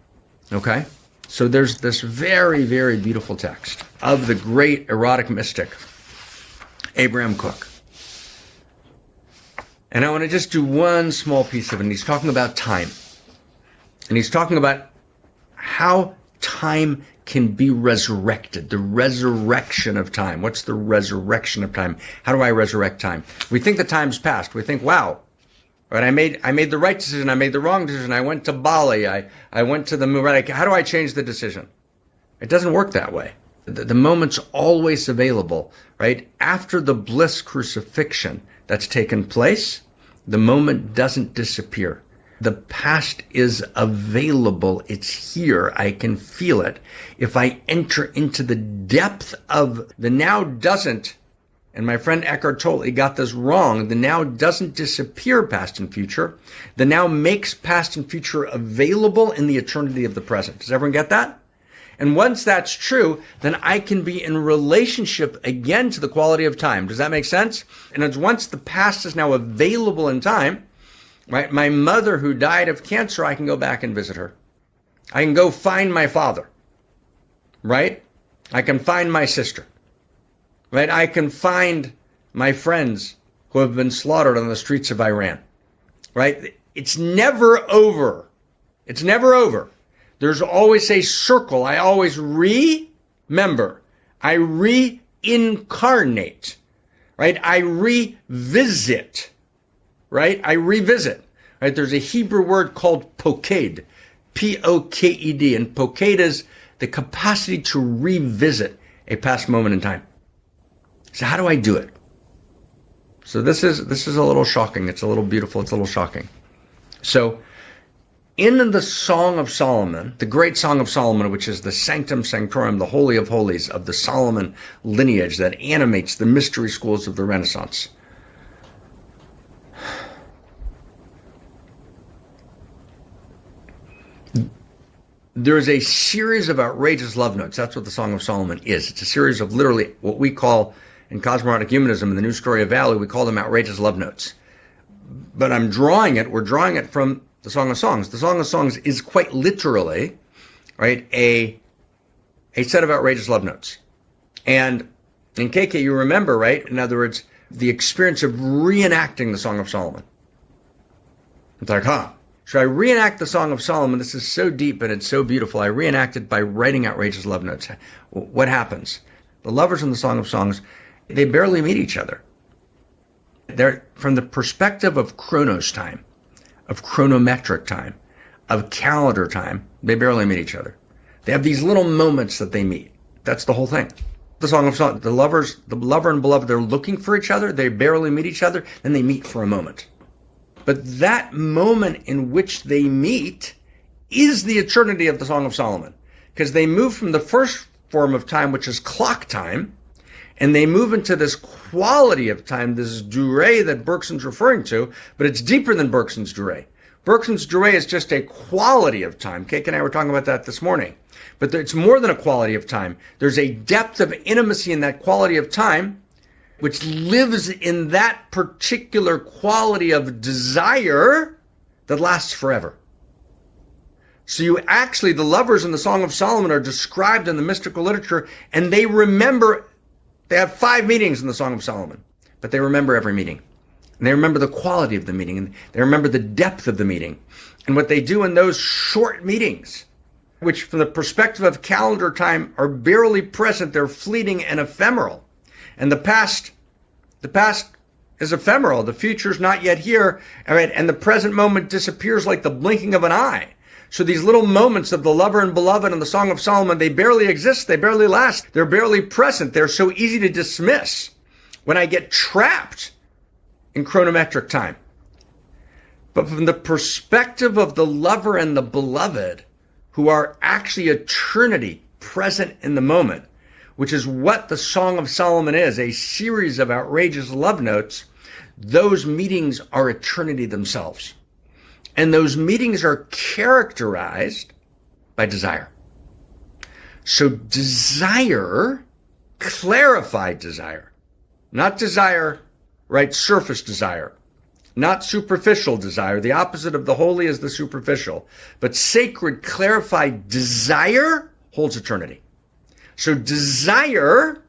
Okay, so there's this very, very beautiful text of the great erotic mystic Abraham Cook. And I want to just do one small piece of it. And he's talking about time. And he's talking about how time can be resurrected, the resurrection of time. What's the resurrection of time? How do I resurrect time? We think the time's passed. We think, wow, right, I made the right decision. I made the wrong decision. I went to Bali. I went to the moon. Right? How do I change the decision? It doesn't work that way. The moment's always available, right? After the bliss crucifixion that's taken place, the moment doesn't disappear. The past is available. It's here. I can feel it. If I enter into the depth of the now doesn't, and my friend Eckhart Tolle got this wrong, the now doesn't disappear past and future. The now makes past and future available in the eternity of the present. Does everyone get that? And once that's true, then I can be in relationship again to the quality of time. Does that make sense? And it's once the past is now available in time, right? My mother who died of cancer, I can go back and visit her. I can go find my father, right? I can find my sister, right? I can find my friends who have been slaughtered on the streets of Iran, right? It's never over. It's never over. There's always a circle. I always remember. I reincarnate, right? I revisit, right? I revisit, right? There's a Hebrew word called poked, P-O-K-E-D, and poked is the capacity to revisit a past moment in time. So how do I do it? So this is a little shocking. It's a little beautiful. It's a little shocking. So in the Song of Solomon, the great Song of Solomon, which is the Sanctum Sanctorum, the Holy of Holies of the Solomon lineage that animates the mystery schools of the Renaissance, there's a series of outrageous love notes. That's what the Song of Solomon is. It's a series of literally what we call, in cosmologic humanism, in the New Story of Value, we call them outrageous love notes. But we're drawing it from the Song of Songs. The Song of Songs is quite literally, right, a set of outrageous love notes. And in KK, you remember, right, in other words, the experience of reenacting the Song of Solomon. It's like, So I reenact the Song of Solomon. This is so deep and it's so beautiful. I reenact it by writing outrageous love notes. What happens? The lovers in the Song of Songs, they barely meet each other. They're from the perspective of chronos time, of chronometric time, of calendar time, they barely meet each other. They have these little moments that they meet. That's the whole thing. The Song of Songs, the lover and beloved, they're looking for each other. They barely meet each other. Then they meet for a moment. But that moment in which they meet is the eternity of the Song of Solomon. Because they move from the first form of time, which is clock time, and they move into this quality of time, this durée that Bergson's referring to, but it's deeper than Bergson's durée. Bergson's durée is just a quality of time. Kate and I were talking about that this morning. But it's more than a quality of time. There's a depth of intimacy in that quality of time which lives in that particular quality of desire that lasts forever. So the lovers in the Song of Solomon are described in the mystical literature, and they have 5 meetings in the Song of Solomon, but they remember every meeting. And they remember the quality of the meeting, and they remember the depth of the meeting. And what they do in those short meetings, which from the perspective of calendar time are barely present, they're fleeting and ephemeral. And the past is ephemeral. The future's not yet here. All right, and the present moment disappears like the blinking of an eye. So these little moments of the lover and beloved in the Song of Solomon, they barely exist. They barely last. They're barely present. They're so easy to dismiss when I get trapped in chronometric time. But from the perspective of the lover and the beloved, who are actually eternity present in the moment, which is what the Song of Solomon is, a series of outrageous love notes, those meetings are eternity themselves. And those meetings are characterized by desire. So desire, clarified desire, not desire, right, surface desire, not superficial desire. The opposite of the holy is the superficial. But sacred, clarified desire holds eternity. So desire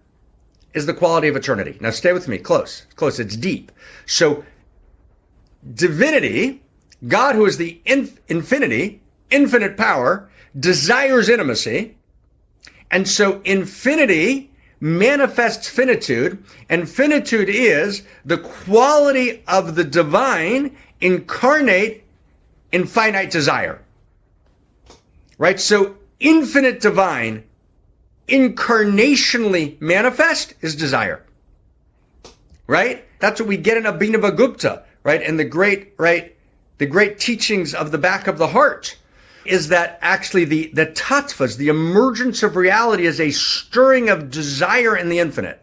is the quality of eternity. Now stay with me, close, it's deep. So divinity, God who is the infinity, infinite power, desires intimacy. And so infinity manifests finitude, and finitude is the quality of the divine incarnate in finite desire. Right? So infinite divine incarnationally manifest is desire. Right? That's what we get in Abhinavagupta, right? And the great teachings of the back of the heart is that actually the tattvas, the emergence of reality, is a stirring of desire in the infinite.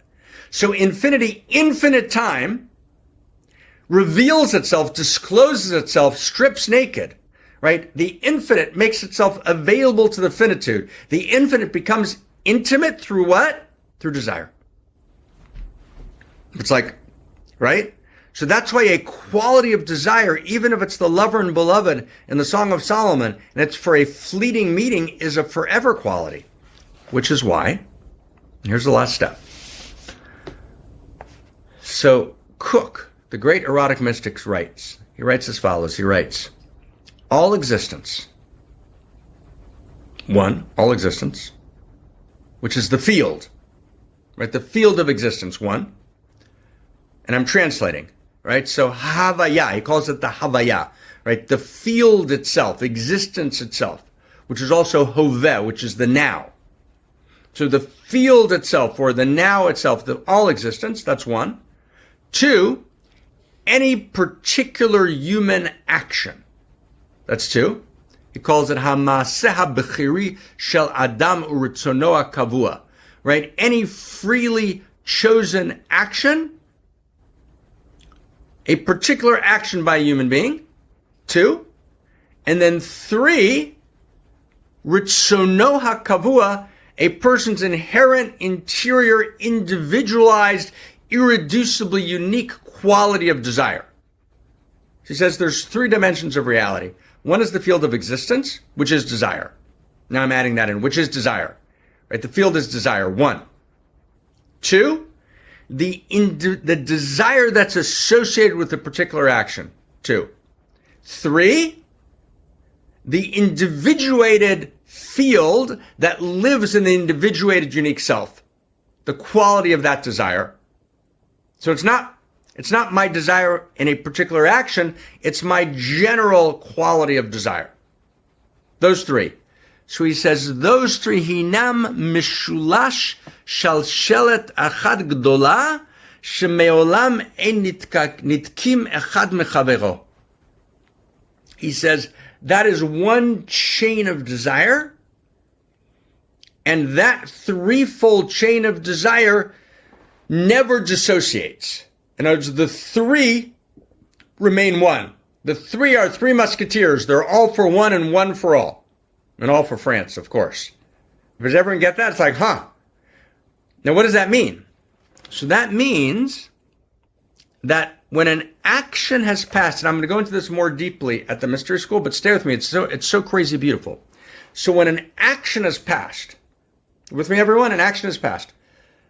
So infinity, infinite time, reveals itself, discloses itself, strips naked, right? The infinite makes itself available to the finitude. The infinite becomes intimate through what? Through desire. It's like, right? So that's why a quality of desire, even if it's the lover and beloved in the Song of Solomon, and it's for a fleeting meeting, is a forever quality. Which is why, here's the last step. So Cook, the great erotic mystic, writes. He writes as follows. He writes, all existence, all existence, which is the field, right? The field of existence, one. And I'm translating. Right? So Havaya, he calls it the Havaya, right? The field itself, existence itself, which is also Hoveh, which is the now. So the field itself, or the now itself, all existence, that's one. 2, any particular human action. That's 2. He calls it Hamaseh HaBechiri Shel Adam Uritzono HaKavua, right? Any freely chosen action, a particular action by a human being, 2, and then 3, Ritzono HaKavua, a person's inherent, interior, individualized, irreducibly unique quality of desire. She says there's 3 dimensions of reality. One is the field of existence, which is desire. Now I'm adding that in, which is desire. Right? The field is desire, 1. 2, the desire that's associated with a particular action, 2. 3, the individuated field that lives in the individuated unique self, the quality of that desire. So it's not my desire in a particular action, it's my general quality of desire. Those three. So he says, those three, hinam mishulash shalshelet achad gdola, shemeolam ein nitkim echad mechavero. He says, that is one chain of desire, and that threefold chain of desire never dissociates. In other words, the three remain one. The three are three musketeers. They're all for one and one for all. And all for France, of course. Does everyone get that? It's like, huh. Now, what does that mean? So that means that when an action has passed, and I'm going to go into this more deeply at the mystery school, but stay with me. It's so crazy beautiful. So when an action has passed, with me everyone, an action has passed.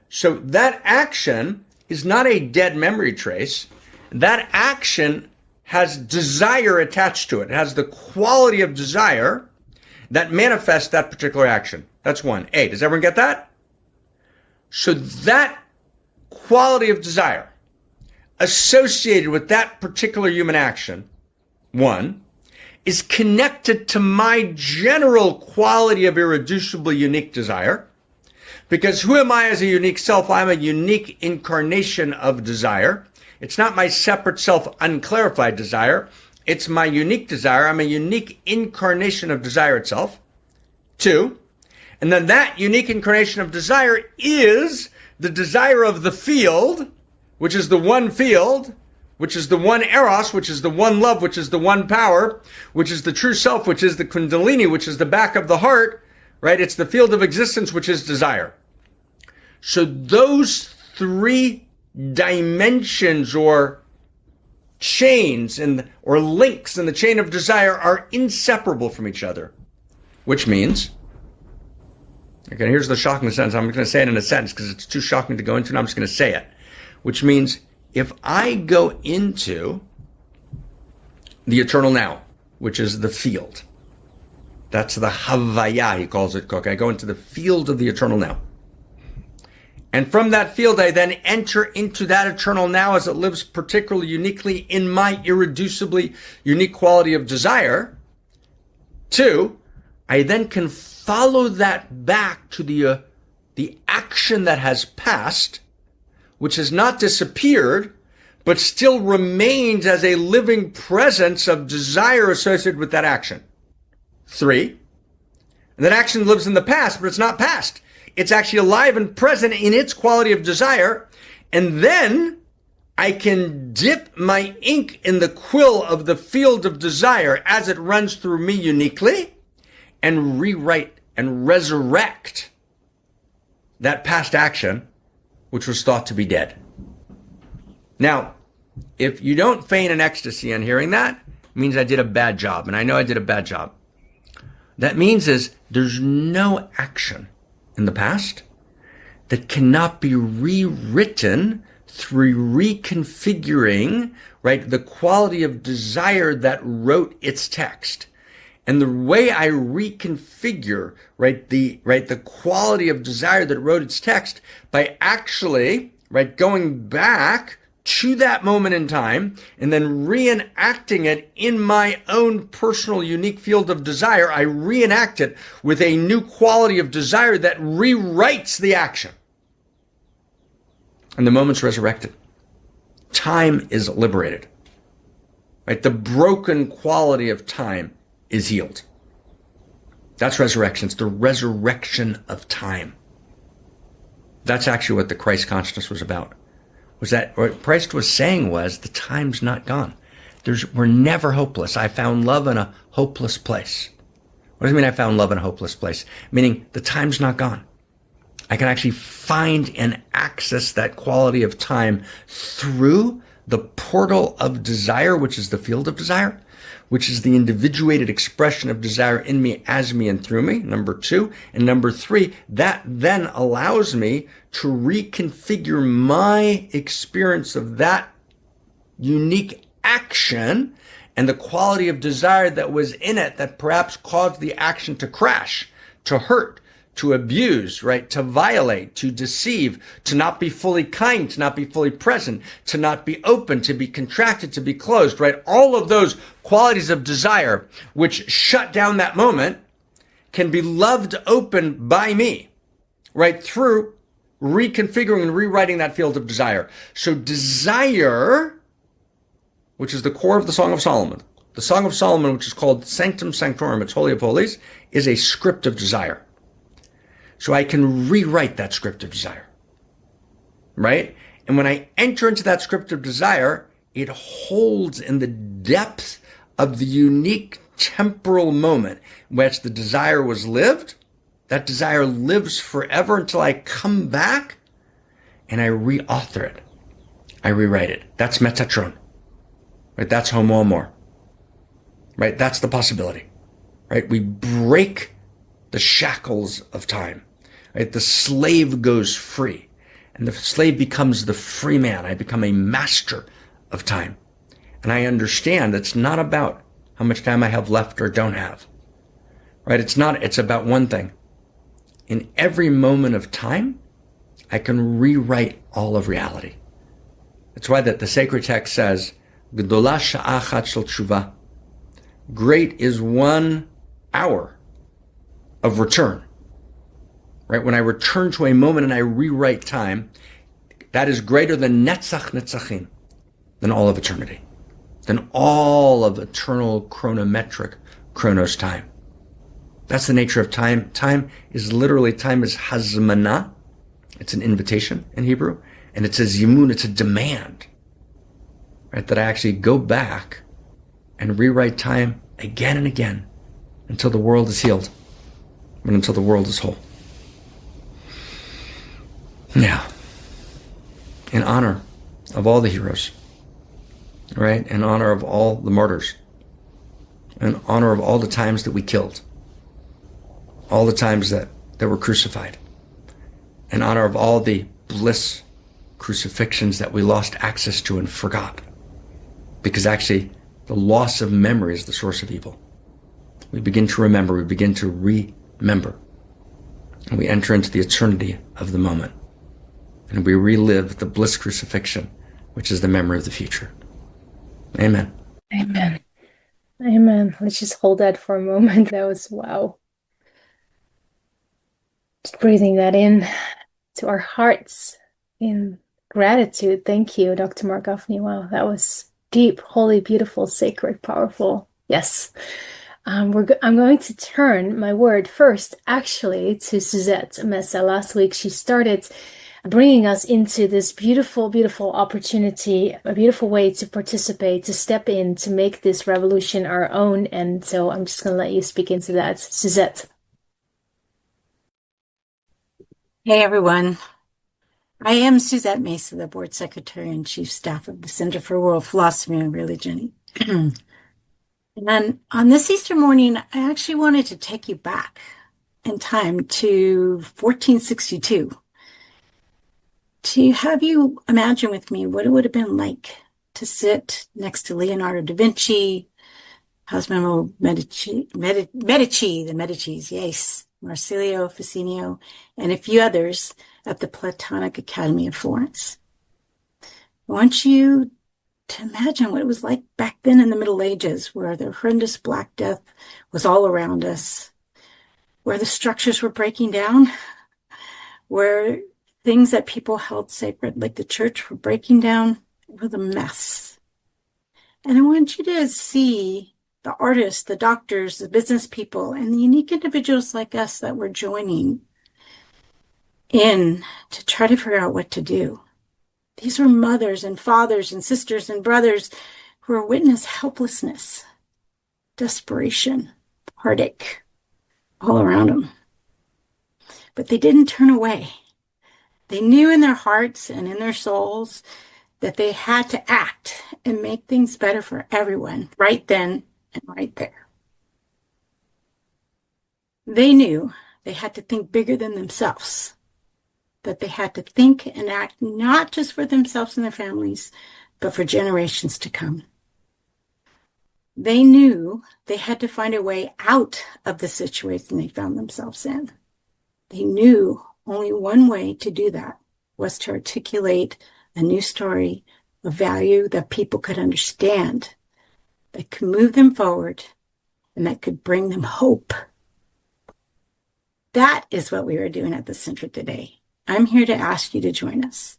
So that action is not a dead memory trace. That action has desire attached to it. It has the quality of desire that manifests that particular action. That's one. A, does everyone get that? So that quality of desire associated with that particular human action, one, is connected to my general quality of irreducible unique desire. Because who am I as a unique self? I'm a unique incarnation of desire. It's not my separate self unclarified desire. It's my unique desire. I'm a unique incarnation of desire itself. Two, and then that unique incarnation of desire is the desire of the field, which is the one field, which is the one eros, which is the one love, which is the one power, which is the true self, which is the kundalini, which is the back of the heart, right? It's the field of existence, which is desire. So those three dimensions or chains or links in the chain of desire are inseparable from each other, which means, okay, here's the shocking sentence. I'm going to say it in a sentence because it's too shocking to go into, and I'm just going to say it. Which means if I go into the eternal now, which is the field, that's the Havaya, he calls it, Cook. I go into the field of the eternal now. And from that field, I then enter into that eternal now as it lives particularly uniquely in my irreducibly unique quality of desire. Two, I then can follow that back to the action that has passed, which has not disappeared, but still remains as a living presence of desire associated with that action. Three, and that action lives in the past, but it's not past. It's actually alive and present in its quality of desire. And then I can dip my ink in the quill of the field of desire as it runs through me uniquely and rewrite and resurrect that past action, which was thought to be dead. Now, if you don't feign an ecstasy on hearing that, it means I did a bad job. And I know I did a bad job. That means is there's no action in the past that cannot be rewritten through reconfiguring, right, the quality of desire that wrote its text. And the way I reconfigure, right, the quality of desire that wrote its text by actually, right, going back to that moment in time and then reenacting it in my own personal unique field of desire. I reenact it with a new quality of desire that rewrites the action. And the moment's resurrected. Time is liberated. Right? The broken quality of time is healed. That's resurrection. It's the resurrection of time. That's actually what the Christ consciousness was about. Was that what Christ was saying was the time's not gone. We're never hopeless. I found love in a hopeless place. What does it mean I found love in a hopeless place? Meaning the time's not gone. I can actually find and access that quality of time through the portal of desire, which is the field of desire, which is the individuated expression of desire in me, as me, and through me, number two. And number three, that then allows me to reconfigure my experience of that unique action and the quality of desire that was in it that perhaps caused the action to crash, to hurt, to abuse, right? To violate, to deceive, to not be fully kind, to not be fully present, to not be open, to be contracted, to be closed, right? All of those qualities of desire which shut down that moment can be loved open by me, right? Through reconfiguring and rewriting that field of desire. So desire, which is the core of the Song of Solomon, the Song of Solomon, which is called Sanctum Sanctorum, it's Holy of Holies, is a script of desire. So I can rewrite that script of desire, right? And when I enter into that script of desire, it holds in the depth of the unique temporal moment in which the desire was lived. That desire lives forever until I come back and I reauthor it. I rewrite it. That's Metatron, right? That's Homo Amor, right? That's the possibility, right? We break the shackles of time, right? The slave goes free and the slave becomes the free man. I become a master of time. And I understand it's not about how much time I have left or don't have, right? It's about one thing. In every moment of time, I can rewrite all of reality. That's why the sacred text says, Gdola sha'achat shel tshuva. Great is 1 hour of return. Right? When I return to a moment and I rewrite time, that is greater than netzach netzachim, than all of eternity, than all of eternal chronometric chronos time. That's the nature of time. Time is hazmana. It's an invitation in Hebrew. And it's a zimun, it's a demand. Right? That I actually go back and rewrite time again and again until the world is healed and until the world is whole. Now, in honor of all the heroes, right? In honor of all the martyrs, in honor of all the times that we killed, all the times that were crucified, in honor of all the bliss crucifixions that we lost access to and forgot. Because actually, the loss of memory is the source of evil. We begin to remember, we begin to remember. And we enter into the eternity of the moment. And we relive the bliss crucifixion, which is the memory of the future. Amen. Amen. Amen. Let's just hold that for a moment. That was wow. Just breathing that in to our hearts in gratitude. Thank you, Dr. Marc Gafni. Wow, that was deep, holy, beautiful, sacred, powerful. Yes. I'm going to turn my word first, actually, to Suzette Mesa. Last week, she started bringing us into this beautiful, beautiful opportunity, a beautiful way to participate, to step in, to make this revolution our own. And so I'm just going to let you speak into that. Suzette. Hey, everyone. I am Suzette Mesa, the Board Secretary and Chief Staff of the Center for World Philosophy and Religion. And on this Easter morning, I actually wanted to take you back in time to 1462 to have you imagine with me what it would have been like to sit next to Leonardo da Vinci, Cosimo Medici, the Medicis, yes, Marsilio Ficinio, and a few others at the Platonic Academy of Florence. I want you to imagine what it was like back then in the Middle Ages, where the horrendous Black Death was all around us, where the structures were breaking down, where things that people held sacred, like the church, were breaking down. It was a mess. And I want you to see the artists, the doctors, the business people, and the unique individuals like us that were joining in to try to figure out what to do. These were mothers and fathers and sisters and brothers who were witness helplessness, desperation, heartache all around them. But they didn't turn away. They knew in their hearts and in their souls that they had to act and make things better for everyone right then and right there. They knew they had to think bigger than themselves, that they had to think and act not just for themselves and their families, but for generations to come. They knew they had to find a way out of the situation they found themselves in. They knew only one way to do that was to articulate a new story of value that people could understand, that could move them forward, and that could bring them hope. That is what we are doing at the center today. I'm here to ask you to join us,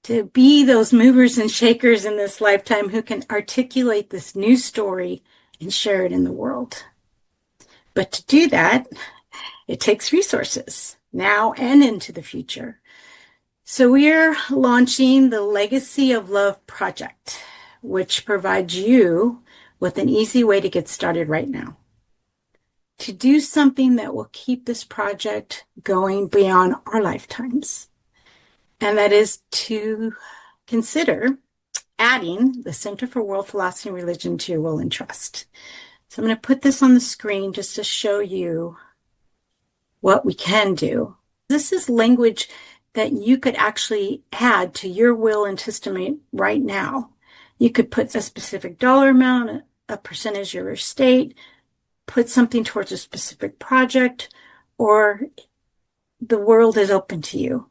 to be those movers and shakers in this lifetime who can articulate this new story and share it in the world. But to do that, it takes resources now and into the future. So we're launching the Legacy of Love project, which provides you with an easy way to get started right now, to do something that will keep this project going beyond our lifetimes. And that is to consider adding the Center for World Philosophy and Religion to your will and trust. So I'm going to put this on the screen just to show you what we can do. This is language that you could actually add to your will and testament right now. You could put a specific dollar amount, a percentage of your estate, put something towards a specific project, or the world is open to you.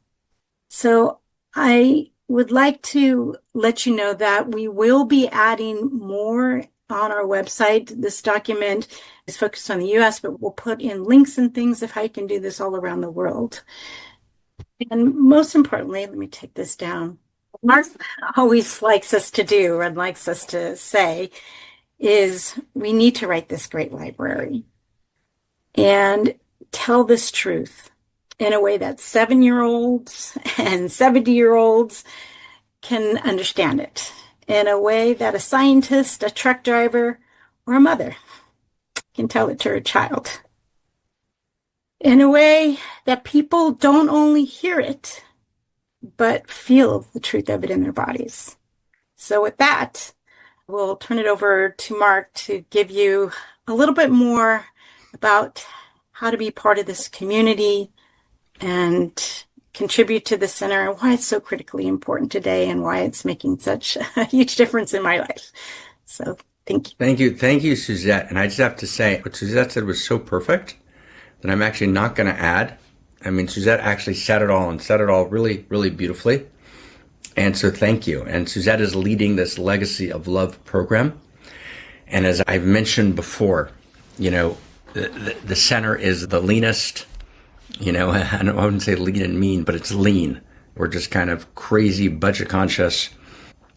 So I would like to let you know that we will be adding more on our website. This document is focused on the US, but we'll put in links and things of how you can do this all around the world. And most importantly, let me take this down. Mark always likes us to do and likes us to say is we need to write this great library and tell this truth in a way that 7-year-olds and 70-year-olds can understand it, in a way that a scientist, a truck driver, or a mother can tell it to her child, in a way that people don't only hear it, but feel the truth of it in their bodies. So with that, we'll turn it over to Mark to give you a little bit more about how to be part of this community and contribute to the center and why it's so critically important today and why it's making such a huge difference in my life. So thank you. Thank you. Thank you, Suzette. And I just have to say, what Suzette said was so perfect that I'm actually not going to add. I mean, Suzette actually said it all and said it all really, really beautifully. And so thank you. And Suzette is leading this Legacy of Love program. And as I've mentioned before, you know, the center is the leanest, you know, I wouldn't say lean and mean, but it's lean. We're just kind of crazy budget conscious.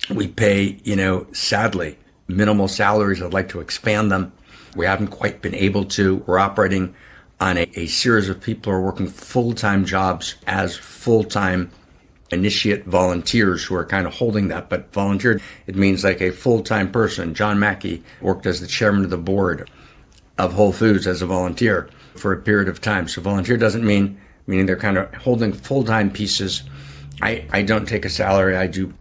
We pay, you know, sadly, minimal salaries. I'd like to expand them. We haven't quite been able to. We're operating on a series of people who are working full-time jobs as full-time initiate volunteers who are kind of holding that. But volunteer, it means like a full-time person. John Mackey worked as the chairman of the board of Whole Foods as a volunteer for a period of time. So volunteer doesn't meaning they're kind of holding full-time pieces. I don't take a salary. I do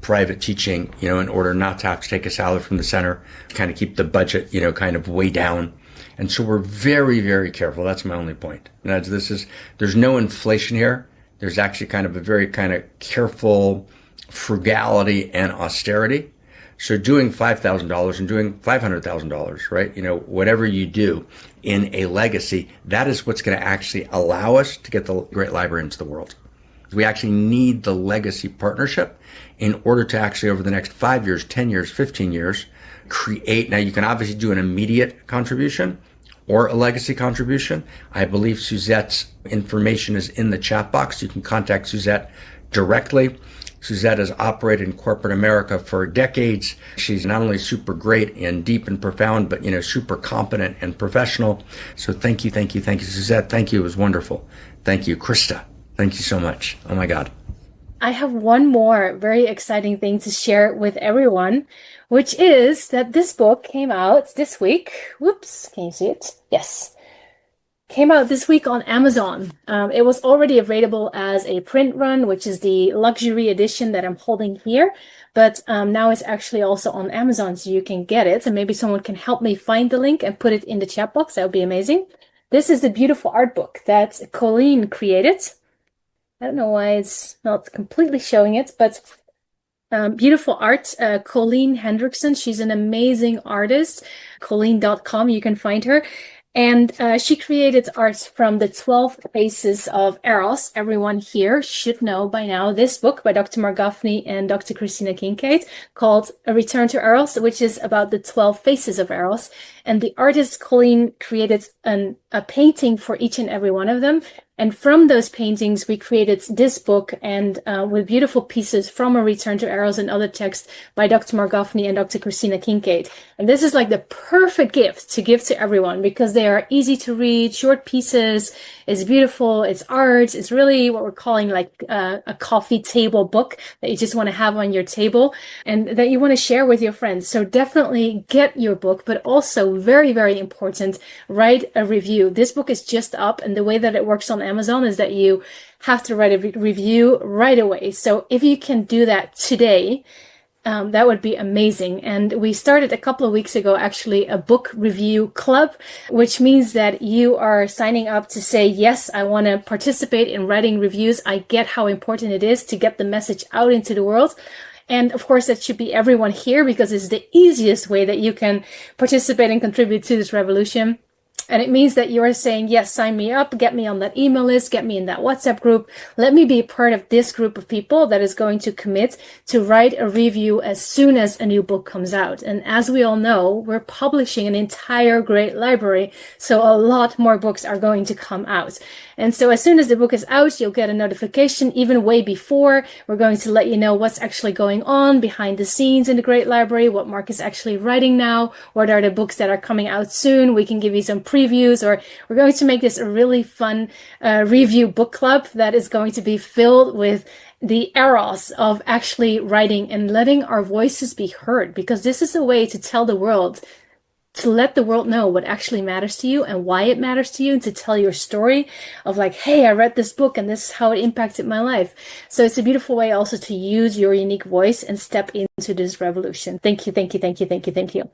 private teaching, you know, in order not to have to take a salary from the center, kind of keep the budget, you know, kind of way down. And so we're very, very careful. That's my only point. And there's no inflation here. There's actually kind of a very kind of careful frugality and austerity. So doing $5,000 and doing $500,000, right? You know, whatever you do in a legacy, that is what's going to actually allow us to get the great library into the world. We actually need the legacy partnership in order to actually, over the next 5 years, 10 years, 15 years, create. Now, you can obviously do an immediate contribution or a legacy contribution. I believe Suzette's information is in the chat box. You can contact Suzette directly. Suzette has operated in corporate America for decades. She's not only super great and deep and profound, but, you know, super competent and professional. So thank you, Suzette. Thank you. It was wonderful. Thank you, Krista. Thank you so much. Oh my God. I have one more very exciting thing to share with everyone, which is that this book came out this week. Whoops, can you see it? Yes. Came out this week on Amazon. It was already available as a print run, which is the luxury edition that I'm holding here. But now it's actually also on Amazon, so you can get it. And maybe someone can help me find the link and put it in the chat box. That would be amazing. This is the beautiful art book that Colleen created. I don't know why it's not completely showing it, but Beautiful art. Colleen Hendrickson, she's an amazing artist. Colleen.com, you can find her. And she created art from the 12 Faces of Eros. Everyone here should know by now this book by Dr. Marc Gafni and Dr. Christina Kincaid called A Return to Eros, which is about the 12 Faces of Eros. And the artist Colleen created a painting for each and every one of them. And from those paintings, we created this book and with beautiful pieces from A Return to Eros and other texts by Dr. Marc Gafni and Dr. Christina Kincaid. And this is like the perfect gift to give to everyone because they are easy to read, short pieces. It's beautiful. It's art. It's really what we're calling like a coffee table book that you just want to have on your table and that you want to share with your friends. So definitely get your book, but also very, very important, write a review. This book is just up, and the way that it works on Amazon is that you have to write a review right away. So if you can do that today, that would be amazing. And we started a couple of weeks ago, actually, a book review club, which means that you are signing up to say, yes, I want to participate in writing reviews. I get how important it is to get the message out into the world. And of course, that should be everyone here because it's the easiest way that you can participate and contribute to this revolution. And it means that you are saying, yes, sign me up, get me on that email list, get me in that WhatsApp group. Let me be part of this group of people that is going to commit to write a review as soon as a new book comes out. And as we all know, we're publishing an entire great library. So a lot more books are going to come out. And so as soon as the book is out, you'll get a notification even way before. We're going to let you know what's actually going on behind the scenes in the Great Library, what Mark is actually writing now, what are the books that are coming out soon. We can give you some previews, or we're going to make this a really fun review book club that is going to be filled with the eros of actually writing and letting our voices be heard, because this is a way to tell the world, to let the world know what actually matters to you and why it matters to you, and to tell your story of like, hey, I read this book and this is how it impacted my life. So it's a beautiful way also to use your unique voice and step into this revolution. Thank you, thank you, thank you, thank you, thank you.